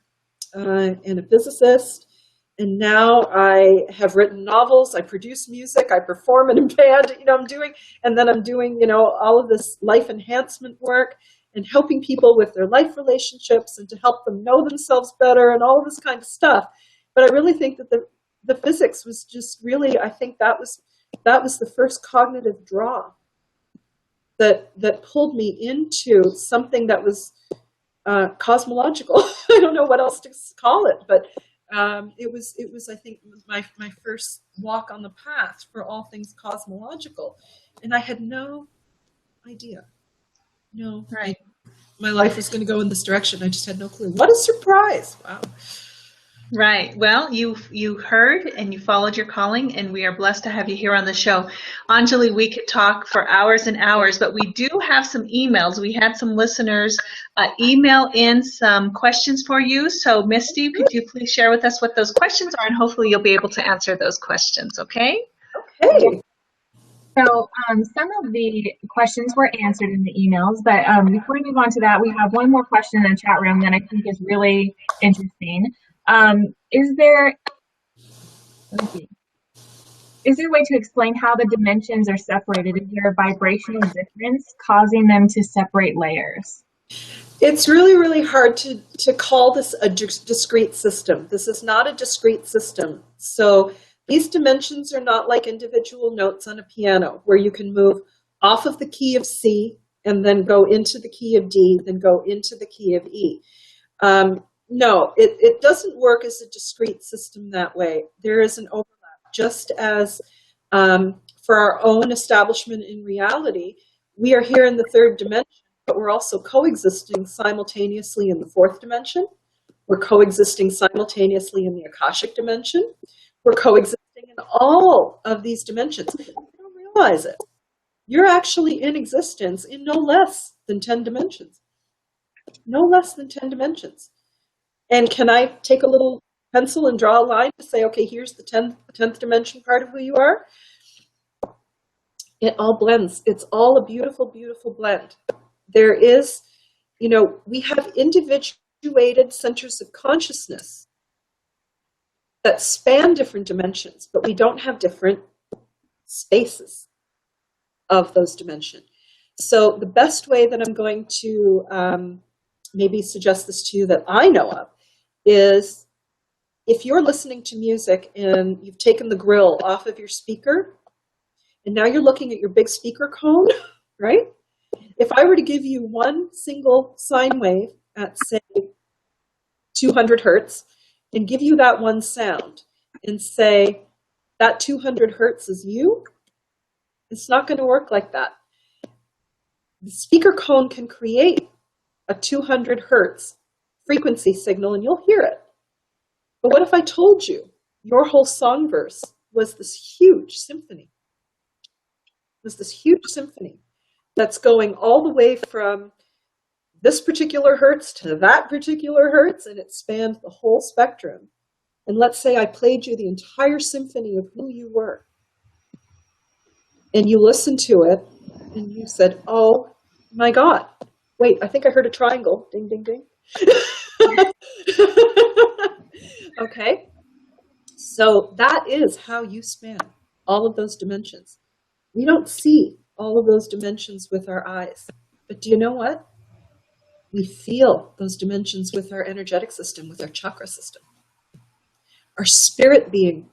and a physicist, and now I have written novels, I produce music, I perform in a band, I'm doing all of this life enhancement work and helping people with their life relationships and to help them know themselves better and all of this kind of stuff. But I really think that the physics was just really, I think that was the first cognitive draw that pulled me into something that was cosmological. I don't know what else to call it, but it was I think my first walk on the path for all things cosmological, and I had no idea. No, right. My life was going to go in this direction. I just had no clue. What a surprise! Wow. Right. Well, you heard and you followed your calling, and we are blessed to have you here on the show. Anjali, we could talk for hours and hours, but we do have some emails. We had some listeners email in some questions for you. So, Misty, could you please share with us what those questions are, and hopefully you'll be able to answer those questions, okay? Okay. So some of the questions were answered in the emails, but before we move on to that, we have one more question in the chat room that I think is really interesting. Is there a way to explain how the dimensions are separated? Is there a vibrational difference causing them to separate layers? It's really, really hard to call this a discrete system. This is not a discrete system. So these dimensions are not like individual notes on a piano where you can move off of the key of C and then go into the key of D, then go into the key of E. No, it doesn't work as a discrete system that way. There is an overlap. Just as for our own establishment in reality, we are here in the third dimension, but we're also coexisting simultaneously in the fourth dimension. We're coexisting simultaneously in the Akashic dimension. We're coexisting in all of these dimensions. You don't realize it. You're actually in existence in no less than 10 dimensions. No less than 10 dimensions. And can I take a little pencil and draw a line to say, okay, here's the 10th dimension part of who you are? It all blends. It's all a beautiful, beautiful blend. There is, we have individuated centers of consciousness that span different dimensions, but we don't have different spaces of those dimensions. So the best way that I'm going to maybe suggest this to you that I know of is if you're listening to music and you've taken the grill off of your speaker and now you're looking at your big speaker cone, right? If I were to give you one single sine wave at, say, 200 hertz and give you that one sound and say that 200 hertz is you, it's not going to work like that. The speaker cone can create a 200 hertz frequency signal and you'll hear it. But what if I told you your whole song verse was this huge symphony? There's this huge symphony that's going all the way from this particular hertz to that particular hertz, and it spans the whole spectrum. And let's say I played you the entire symphony of who you were, and you listened to it, and you said, oh my God, wait, I think I heard a triangle. Ding, ding, ding. Okay. So that is how you span all of those dimensions. We don't see all of those dimensions with our eyes. But do you know what? We feel those dimensions with our energetic system, with our chakra system. Our spirit being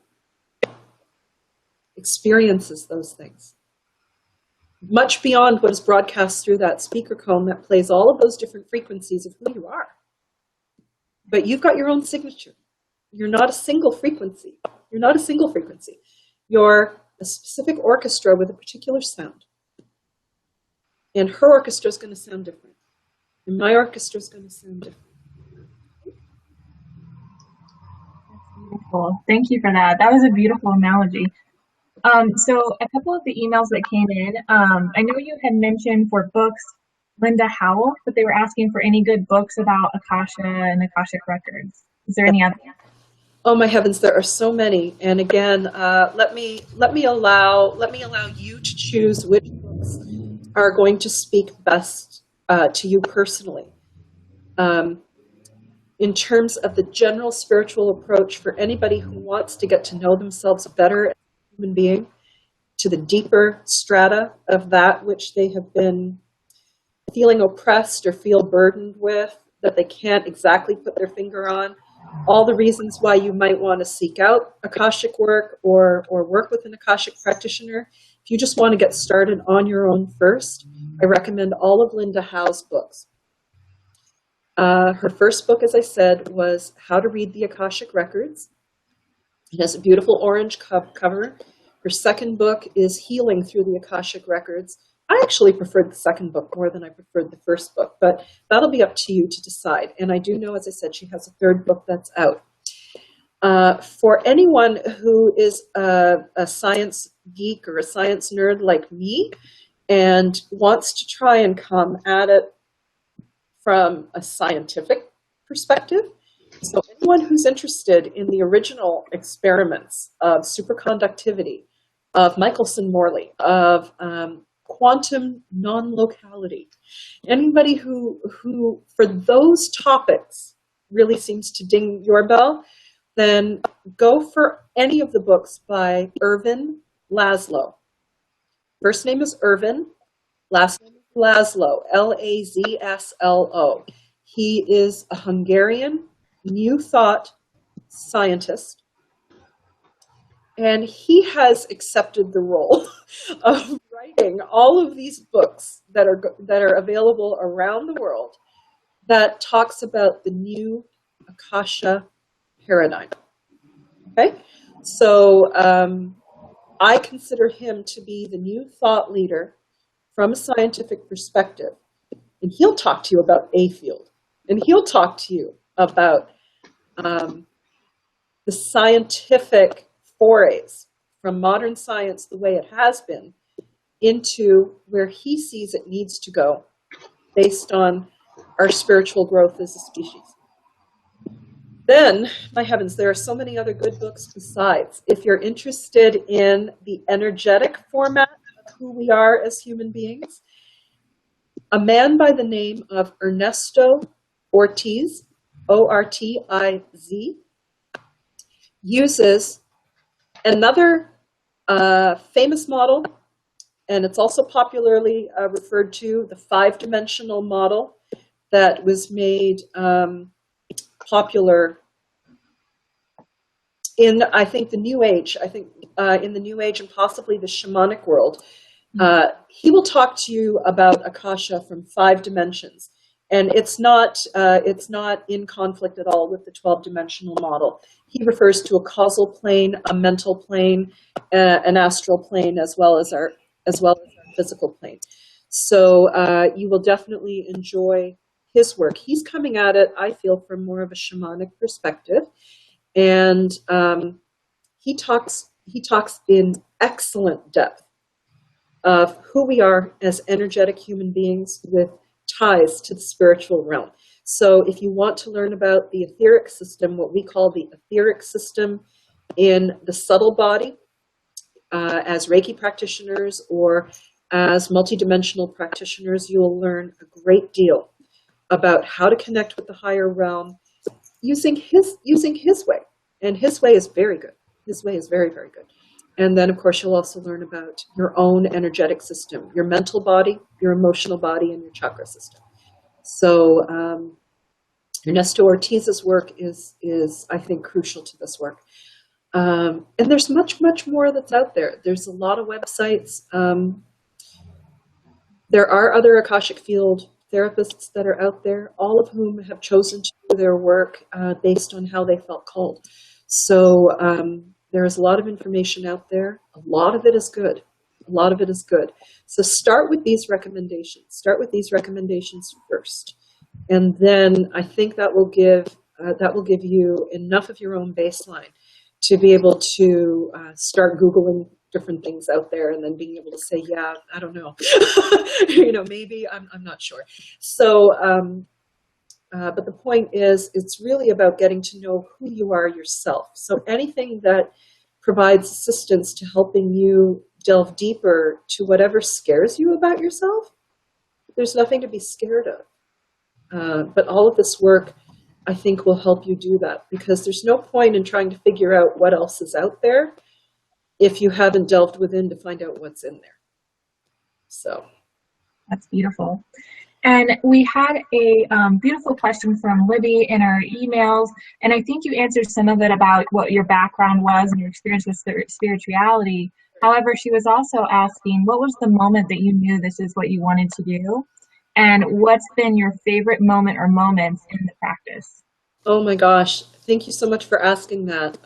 experiences those things. Much beyond what is broadcast through that speaker cone that plays all of those different frequencies of who you are. But you've got your own signature. You're not a single frequency. You're not a single frequency. You're a specific orchestra with a particular sound. And her orchestra is going to sound different. And my orchestra is going to sound different. That's beautiful. Thank you for that. That was a beautiful analogy. So a couple of the emails that came in, I know you had mentioned for books, Linda Howell, but they were asking for any good books about Akasha and Akashic Records. Is there any other? Oh my heavens, there are so many. And again, let me allow you to choose which books are going to speak best to you personally. In terms of the general spiritual approach for anybody who wants to get to know themselves better as a human being, to the deeper strata of that which they have been feeling oppressed or feel burdened with, that they can't exactly put their finger on, all the reasons why you might want to seek out Akashic work or work with an Akashic practitioner. If you just want to get started on your own first, I recommend all of Linda Howell's books. Her first book, as I said, was How to Read the Akashic Records. It has a beautiful orange cover. Her second book is Healing Through the Akashic Records. I actually preferred the second book more than I preferred the first book, but that'll be up to you to decide. And I do know, as I said, she has a third book that's out. For anyone who is a science geek or a science nerd like me and wants to try and come at it from a scientific perspective, so anyone who's interested in the original experiments of superconductivity, of Michelson-Morley, of quantum non-locality, anybody who for those topics really seems to ding your bell, then go for any of the books by Ervin Laszlo. First name is Ervin, last name is Laszlo, Lazslo. He is a Hungarian New Thought scientist, and he has accepted the role of writing all of these books that are available around the world that talks about the new Akasha paradigm. Okay, so I consider him to be the new thought leader from a scientific perspective, and he'll talk to you about A field, and he'll talk to you about the scientific forays from modern science, the way it has been, into where he sees it needs to go based on our spiritual growth as a species. Then, my heavens, there are so many other good books besides. If you're interested in the energetic format of who we are as human beings, a man by the name of Ernesto Ortiz, O-R-T-I-Z, uses another famous model, and it's also popularly referred to the 5-dimensional model that was made popular in, I think, the New Age. I think in the New Age and possibly the shamanic world. He will talk to you about Akasha from 5 dimensions. And it's not in conflict at all with the 12-dimensional model. He refers to a causal plane, a mental plane, an astral plane, as well as our physical plane. So you will definitely enjoy his work. He's coming at it, I feel, from more of a shamanic perspective, and he talks in excellent depth of who we are as energetic human beings with ties to the spiritual realm. So if you want to learn about the etheric system, what we call the etheric system in the subtle body, as Reiki practitioners or as multidimensional practitioners, you will learn a great deal about how to connect with the higher realm using his way. And his way is very good. His way is very, very good. And then, of course, you'll also learn about your own energetic system, your mental body, your emotional body, and your chakra system. So Ernesto Ortiz's work is, I think, crucial to this work. And there's much, much more that's out there. There's a lot of websites. There are other Akashic field therapists that are out there, all of whom have chosen to do their work based on how they felt called. So there is a lot of information out there. A lot of it is good. A lot of it is good. So start with these recommendations. Start with these recommendations first. And then I think that will give you enough of your own baseline to be able to start Googling different things out there and then being able to say, yeah, I don't know, maybe I'm not sure. So, but the point is, it's really about getting to know who you are yourself. So anything that provides assistance to helping you delve deeper to whatever scares you about yourself, there's nothing to be scared of. But all of this work, I think, will help you do that, because there's no point in trying to figure out what else is out there if you haven't delved within to find out what's in there. So that's beautiful. And we had a beautiful question from Libby in our emails, and I think you answered some of it about what your background was and your experience with spirituality. However, she was also asking, what was the moment that you knew this is what you wanted to do? And what's been your favorite moment or moments in the practice? Oh my gosh, thank you so much for asking that.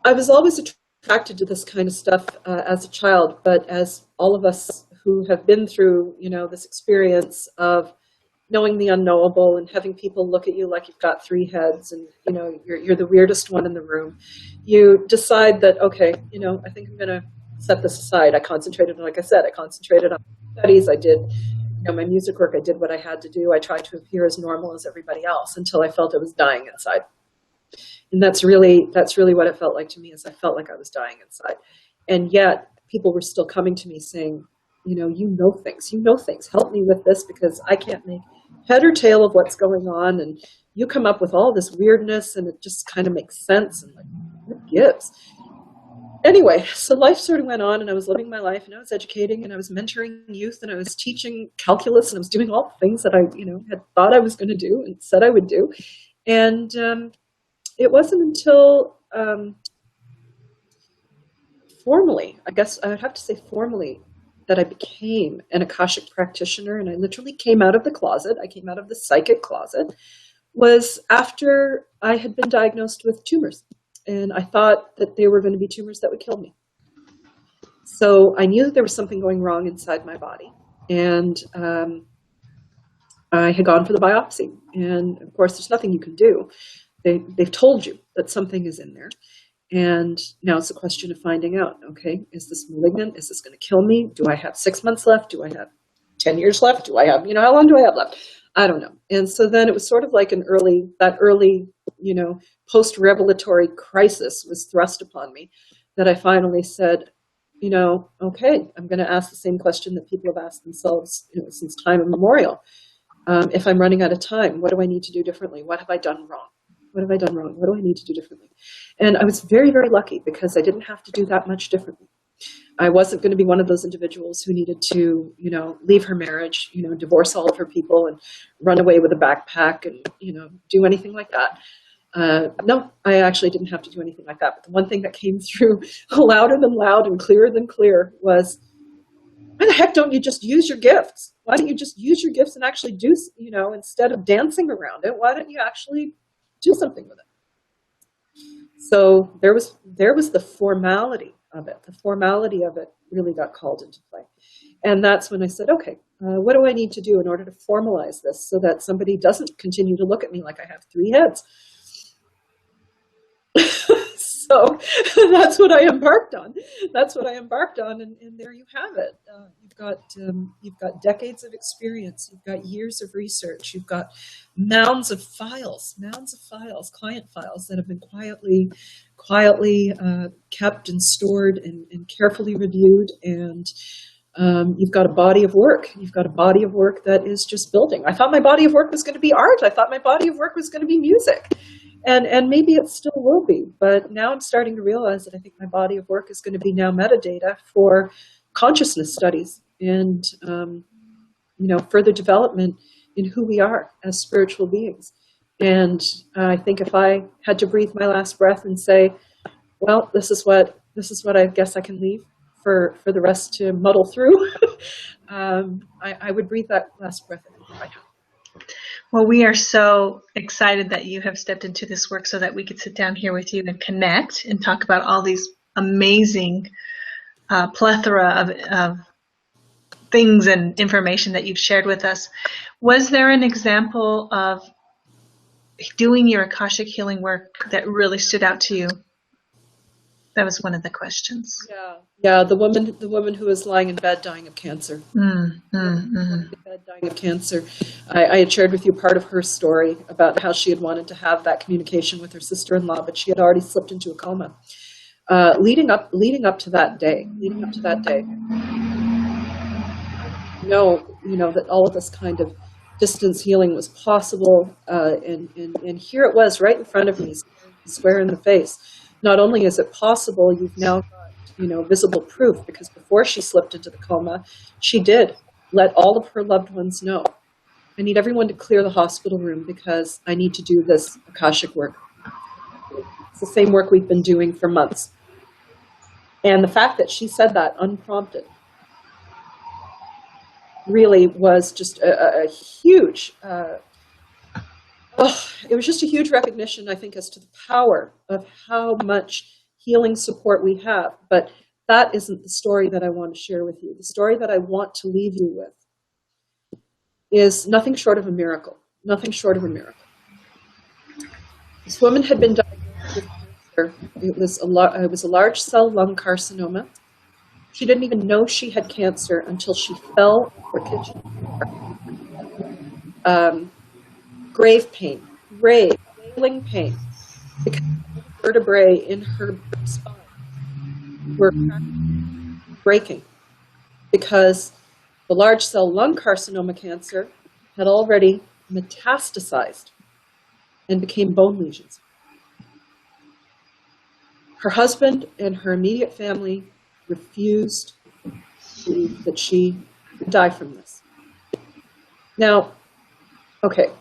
I was always attracted to this kind of stuff as a child, but as all of us who have been through, this experience of knowing the unknowable and having people look at you like you've got three heads and, you're the weirdest one in the room, you decide that, okay, I think I'm going to set this aside. I concentrated on studies. I did, my music work. I did what I had to do. I tried to appear as normal as everybody else until I felt I was dying inside. And that's really what it felt like to me, is I felt like I was dying inside. And yet people were still coming to me saying, you know things, help me with this, because I can't make head or tail of what's going on. And you come up with all this weirdness and it just kind of makes sense. And like, what gives? Anyway, so life sort of went on, and I was living my life, and I was educating, and I was mentoring youth, and I was teaching calculus, and I was doing all the things that I, had thought I was going to do and said I would do. And it wasn't until formally, I guess I would have to say formally, that I became an Akashic practitioner, and I literally came out of the closet. I came out of the psychic closet, was after I had been diagnosed with tumors. And I thought that they were going to be tumors that would kill me. So I knew that there was something going wrong inside my body. And I had gone for the biopsy. And of course, there's nothing you can do. They've told you that something is in there. And now it's a question of finding out, okay, is this malignant? Is this going to kill me? Do I have 6 months left? Do I have 10 years left? Do I have, how long do I have left? I don't know. And so then it was sort of like that early, post-revelatory crisis was thrust upon me, that I finally said, okay, I'm going to ask the same question that people have asked themselves, since time immemorial. If I'm running out of time, what do I need to do differently? What have I done wrong? What have I done wrong? What do I need to do differently? And I was very, very lucky, because I didn't have to do that much differently. I wasn't going to be one of those individuals who needed to, leave her marriage, divorce all of her people and run away with a backpack and, do anything like that. No, I actually didn't have to do anything like that. But the one thing that came through louder than loud and clearer than clear was, why the heck don't you just use your gifts? Why don't you just use your gifts and actually do, instead of dancing around it, why don't you actually do something with it? So there was the formality of it. The formality of it really got called into play. And that's when I said, okay, what do I need to do in order to formalize this so that somebody doesn't continue to look at me like I have three heads? So that's what I embarked on. That's what I embarked on, and there you have it. You've got decades of experience. You've got years of research. You've got mounds of files, client files that have been quietly kept and stored and carefully reviewed. And you've got a body of work. You've got a body of work that is just building. I thought my body of work was going to be art. I thought my body of work was going to be music. And maybe it still will be, but now I'm starting to realize that I think my body of work is going to be now metadata for consciousness studies and, further development in who we are as spiritual beings. And I think if I had to breathe my last breath and say, well, this is what I guess I can leave for the rest to muddle through, I would breathe that last breath right now. Well, we are so excited that you have stepped into this work so that we could sit down here with you and connect and talk about all these amazing plethora of things and information that you've shared with us. Was there an example of doing your Akashic healing work that really stood out to you? That was one of the questions. Yeah. The woman who was lying in bed dying of cancer. Dying of cancer. I had shared with you part of her story about how she had wanted to have that communication with her sister-in-law, but she had already slipped into a coma. Leading up to that day, that all of this kind of distance healing was possible, and here it was right in front of me, square in the face. Not only is it possible, you've now got, visible proof, because before she slipped into the coma, she did let all of her loved ones know. I need everyone to clear the hospital room because I need to do this Akashic work. It's the same work we've been doing for months. And the fact that she said that unprompted really was just a huge, it was just a huge recognition, I think, as to the power of how much healing support we have. But that isn't the story that I want to share with you. The story that I want to leave you with is nothing short of a miracle. Nothing short of a miracle. This woman had been diagnosed with cancer. It was a large cell lung carcinoma. She didn't even know she had cancer until she fell on her kitchen floor. Grave pain, wailing pain, because the vertebrae in her spine were breaking, because the large cell lung carcinoma cancer had already metastasized and became bone lesions. Her husband and her immediate family refused to believe that she would die from this. Now, okay,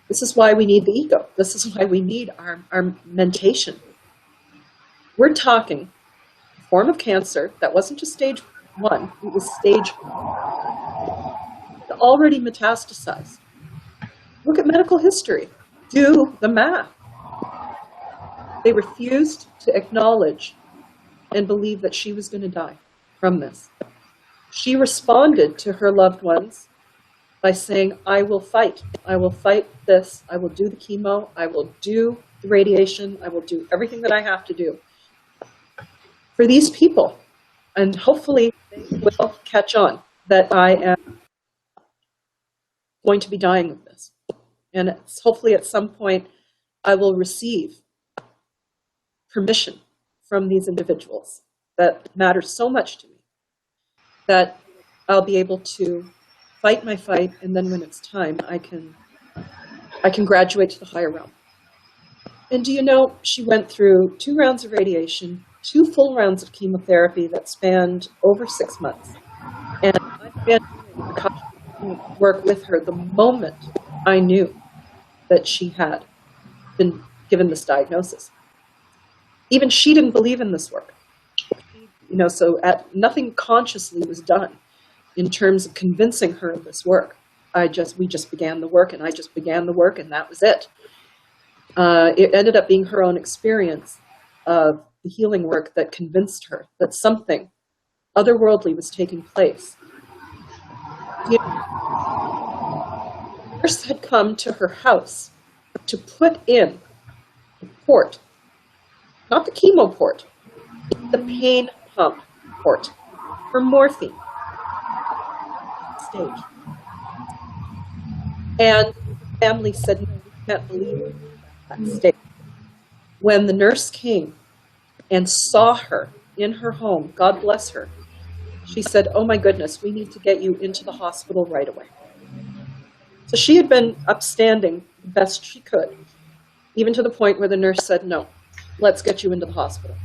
this is why we need the ego. This is why we need our mentation. We're talking a form of cancer that wasn't just stage 1, it was stage 1. It already metastasized. Look at medical history. Do the math. They refused to acknowledge and believe that she was going to die from this. She responded to her loved ones by saying, I will fight this, I will do the chemo, I will do the radiation, I will do everything that I have to do for these people. And hopefully they will catch on that I am going to be dying of this. And hopefully at some point I will receive permission from these individuals that matter so much to me that I'll be able to fight my fight, and then when it's time, I can graduate to the higher realm. And do you know, she went through 2 rounds of radiation, 2 full rounds of chemotherapy that spanned over 6 months. And I began to work with her the moment I knew that she had been given this diagnosis. Even she didn't believe in this work. So nothing consciously was done in terms of convincing her of this work. We just began the work, and I just began the work, and that was it. It ended up being her own experience of the healing work that convinced her that something otherworldly was taking place. The nurse had come to her house to put in the port not the chemo port, the pain pump port for morphine stage. And the family said, no, we can't believe that stage. When the nurse came and saw her in her home, God bless her, she said, oh my goodness, we need to get you into the hospital right away. So she had been upstanding the best she could, even to the point where the nurse said, no, let's get you into the hospital.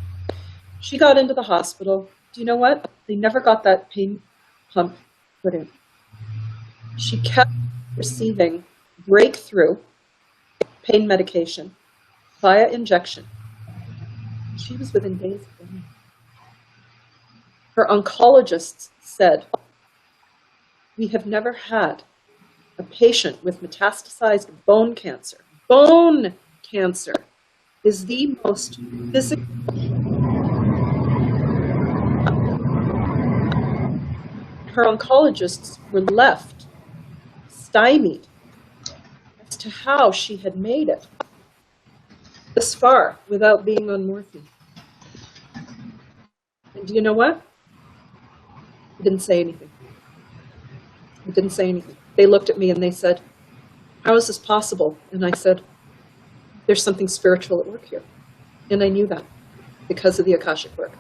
She got into the hospital. Do you know what? They never got that pain pump put in. She kept receiving breakthrough pain medication via injection. She was within days of dying. Her oncologists said, we have never had a patient with metastasized bone cancer. Bone cancer is the most physical. Her oncologists were left stymied as to how she had made it this far without being on morphine. And do you know what? He didn't say anything. He didn't say anything. They looked at me and they said, how is this possible? And I said, there's something spiritual at work here. And I knew that because of the Akashic work.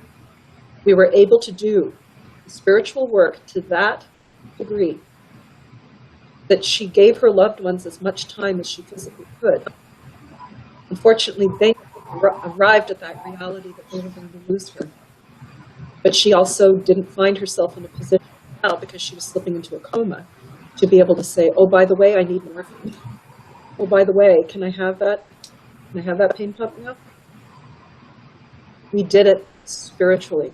We were able to do spiritual work to that degree that she gave her loved ones as much time as she physically could. Unfortunately, they arrived at that reality that they were going to lose her. But she also didn't find herself in a position now, because she was slipping into a coma, to be able to say, oh, by the way, I need morphine. Oh, by the way, can I have that? Can I have that pain pump now? We did it spiritually.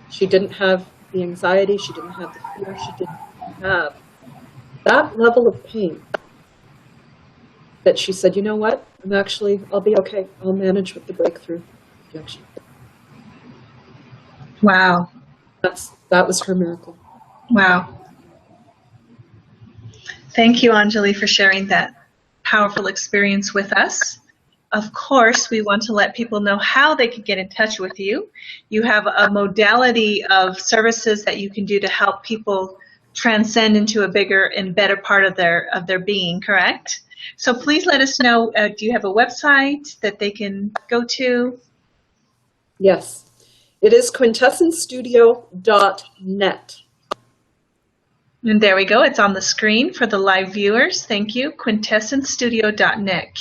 She didn't have the anxiety, she didn't have the fear, she didn't have that level of pain that she said, you know what, I'll be okay. I'll manage with the breakthrough injection. Wow. That was her miracle. Wow. Thank you, Anjali, for sharing that powerful experience with us. Of course, we want to let people know how they can get in touch with you. You have a modality of services that you can do to help people transcend into a bigger and better part of their being, correct? So please let us know, do you have a website that they can go to? Yes. It is quintessencestudio.net. And there we go. It's on the screen for the live viewers. Thank you. Quintessencestudio.net.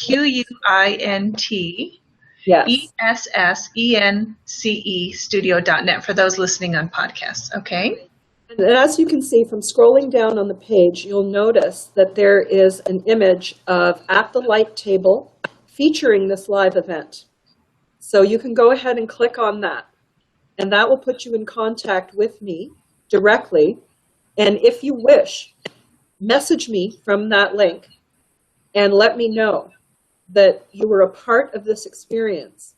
QUINTESSENCE studio.net for those listening on podcasts. Okay. And as you can see from scrolling down on the page, you'll notice that there is an image of At the Light Table featuring this live event. So you can go ahead and click on that. And that will put you in contact with me directly. And if you wish, message me from that link and let me know that you were a part of this experience.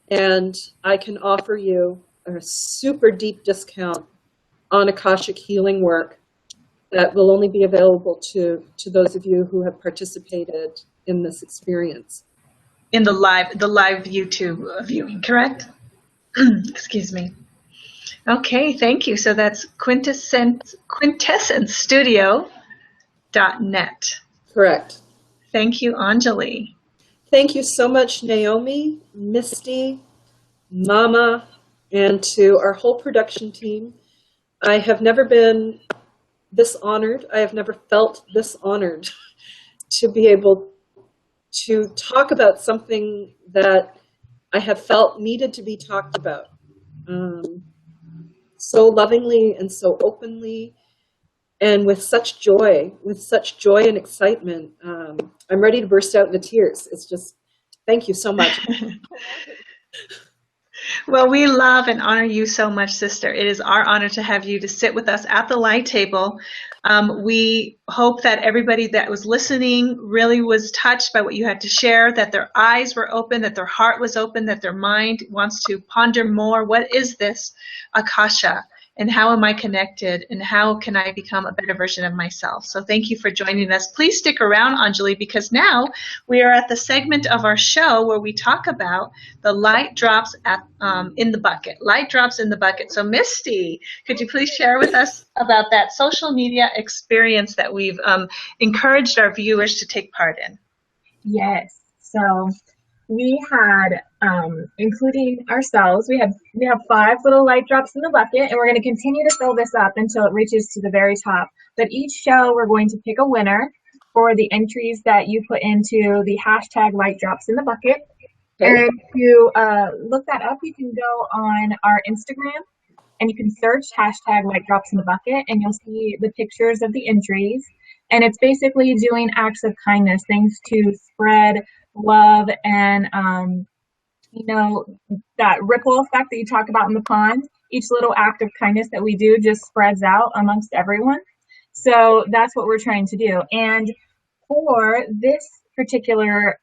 And I can offer you a super deep discount on Akashic healing work that will only be available to those of you who have participated in this experience. In the live YouTube viewing, correct? Excuse me. Okay, thank you. So that's quintessencestudio.net. Correct. Thank you, Anjali. Thank you so much, Naomi, Misty, Mama, and to our whole production team. I have never been this honored. I have never felt this honored to be able to talk about something that I have felt needed to be talked about. So lovingly and so openly and with such joy and excitement. I'm ready to burst out into tears. It's just, thank you so much. Well, we love and honor you so much, sister. It is our honor to have you to sit with us at the light table. We hope that everybody that was listening really was touched by what you had to share, that their eyes were open, that their heart was open, that their mind wants to ponder more. What is this Akasha? and how am I connected, and how can I become a better version of myself? So thank you for joining us. Please stick around, Anjali, because now we are at the segment of our show where we talk about the light drops in the bucket. Light drops in the bucket. So Misty, could you please share with us about that social media experience that we've encouraged our viewers to take part in? Yes. So we had, including ourselves, we have 5 little light drops in the bucket, and we're going to continue to fill this up until it reaches to the very top. But each show, we're going to pick a winner for the entries that you put into the hashtag light drops in the bucket. Okay. And to look that up, you can go on our Instagram and you can search hashtag light drops in the bucket, and you'll see the pictures of the entries. And it's basically doing acts of kindness, things to spread love and, that ripple effect that you talk about in the pond. Each little act of kindness that we do just spreads out amongst everyone. So that's what we're trying to do. And for this particular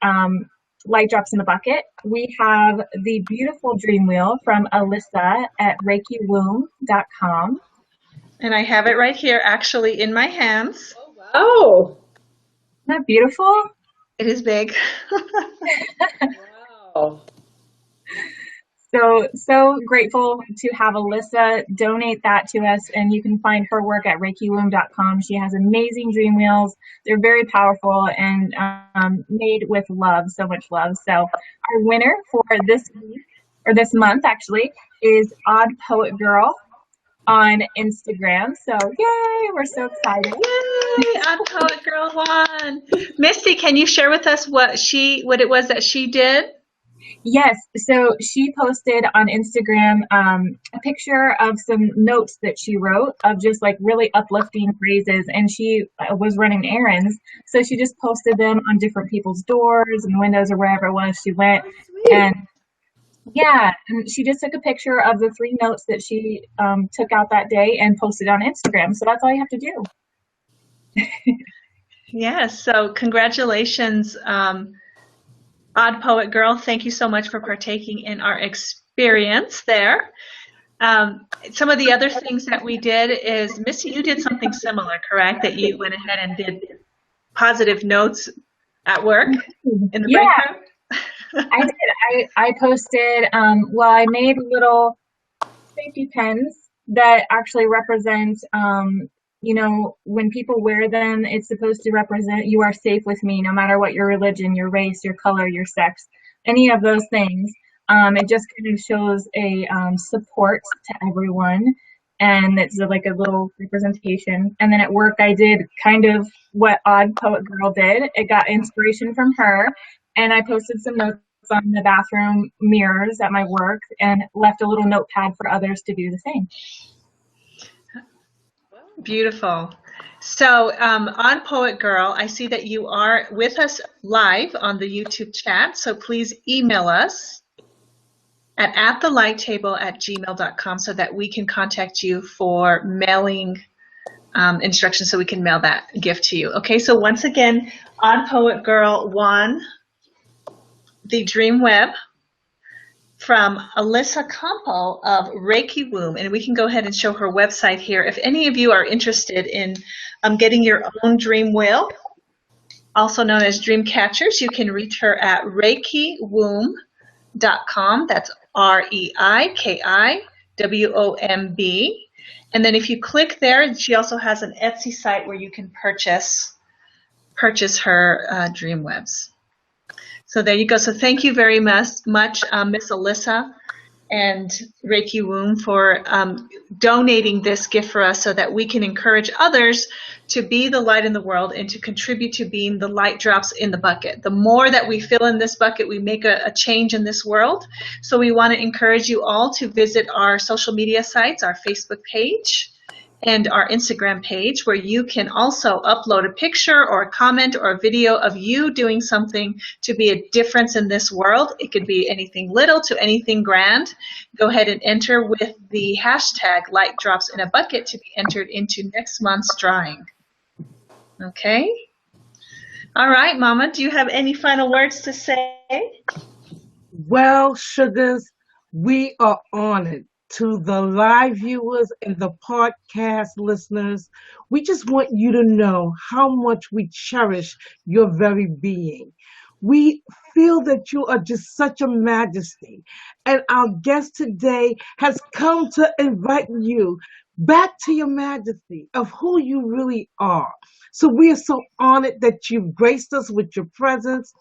light drops in the bucket, we have the beautiful dream wheel from Alyssa at ReikiWomb.com. And I have it right here, actually, in my hands. Oh, Isn't that beautiful? It is big. wow. So grateful to have Alyssa donate that to us, and you can find her work at ReikiWomb.com. She has amazing dream wheels. They're very powerful and made with love, so much love. So our winner for this week, or this month actually, is Odd Poet Girl on Instagram. So yay, we're so excited. Yay, Odd Poet Girl won. Misty, can you share with us what it was that she did? Yes, so she posted on Instagram a picture of some notes that she wrote of just like really uplifting phrases, and she was running errands, so she just posted them on different people's doors and windows or wherever it was she went. And yeah, and she just took a picture of the 3 notes that she took out that day and posted on Instagram. So that's all you have to do. Yes, so congratulations, Odd Poet Girl. Thank you so much for partaking in our experience there. Some of the other things that we did is, Missy, you did something similar, correct? That you went ahead and did positive notes at work in the break room? I did. I posted, I made little safety pins that actually represent, when people wear them, it's supposed to represent you are safe with me, no matter what your religion, your race, your color, your sex, any of those things. It just kind of shows a support to everyone, and it's like a little representation. And then at work, I did kind of what Odd Poet Girl did. It got inspiration from her, and I posted some notes on the bathroom mirrors at my work and left a little notepad for others to do the same. Beautiful. So on Poet Girl, I see that you are with us live on the YouTube chat. So please email us at thelighttable@gmail.com so that we can contact you for mailing instructions, so we can mail that gift to you. Okay, so once again, On Poet Girl won the Dream Web from Alyssa Campo of Reiki Womb, and we can go ahead and show her website here. If any of you are interested in getting your own dream wheel, also known as dream catchers, you can reach her at ReikiWomb.com. That's ReikiWomb. And then if you click there, she also has an Etsy site where you can purchase her dream webs. So there you go. So thank you very much, Miss Alyssa and Reiki Womb, for donating this gift for us so that we can encourage others to be the light in the world and to contribute to being the light drops in the bucket. The more that we fill in this bucket, we make a change in this world. So we want to encourage you all to visit our social media sites, our Facebook page and our Instagram page, where you can also upload a picture or a comment or a video of you doing something to be a difference in this world. It could be anything little to anything grand. Go ahead and enter with the hashtag Light Drops in a Bucket to be entered into next month's drawing. Okay? All right, Mama, do you have any final words to say? Well, sugars, we are honored to the live viewers and the podcast listeners, we just want you to know how much we cherish your very being. We feel that you are just such a majesty. And our guest today has come to invite you back to your majesty of who you really are. So we are so honored that you've graced us with your presence.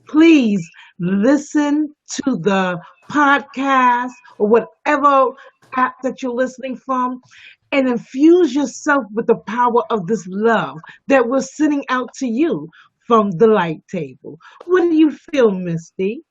Please listen to the podcast or whatever app that you're listening from and infuse yourself with the power of this love that we're sending out to you from the light table. What do you feel, Misty?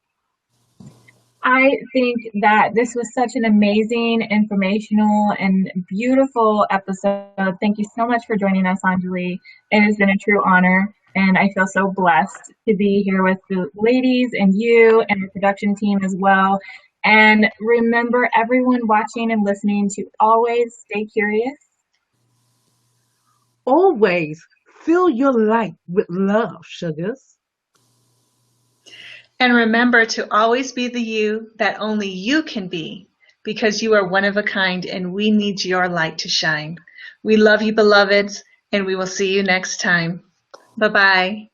I think that this was such an amazing, informational, and beautiful episode. Thank you so much for joining us, Anjali. It has been a true honor, and I feel so blessed to be here with the ladies and you and the production team as well. And remember, everyone watching and listening, to always stay curious. Always fill your light with love, sugars. And remember to always be the you that only you can be, because you are one of a kind and we need your light to shine. We love you, beloveds, and we will see you next time. Bye-bye.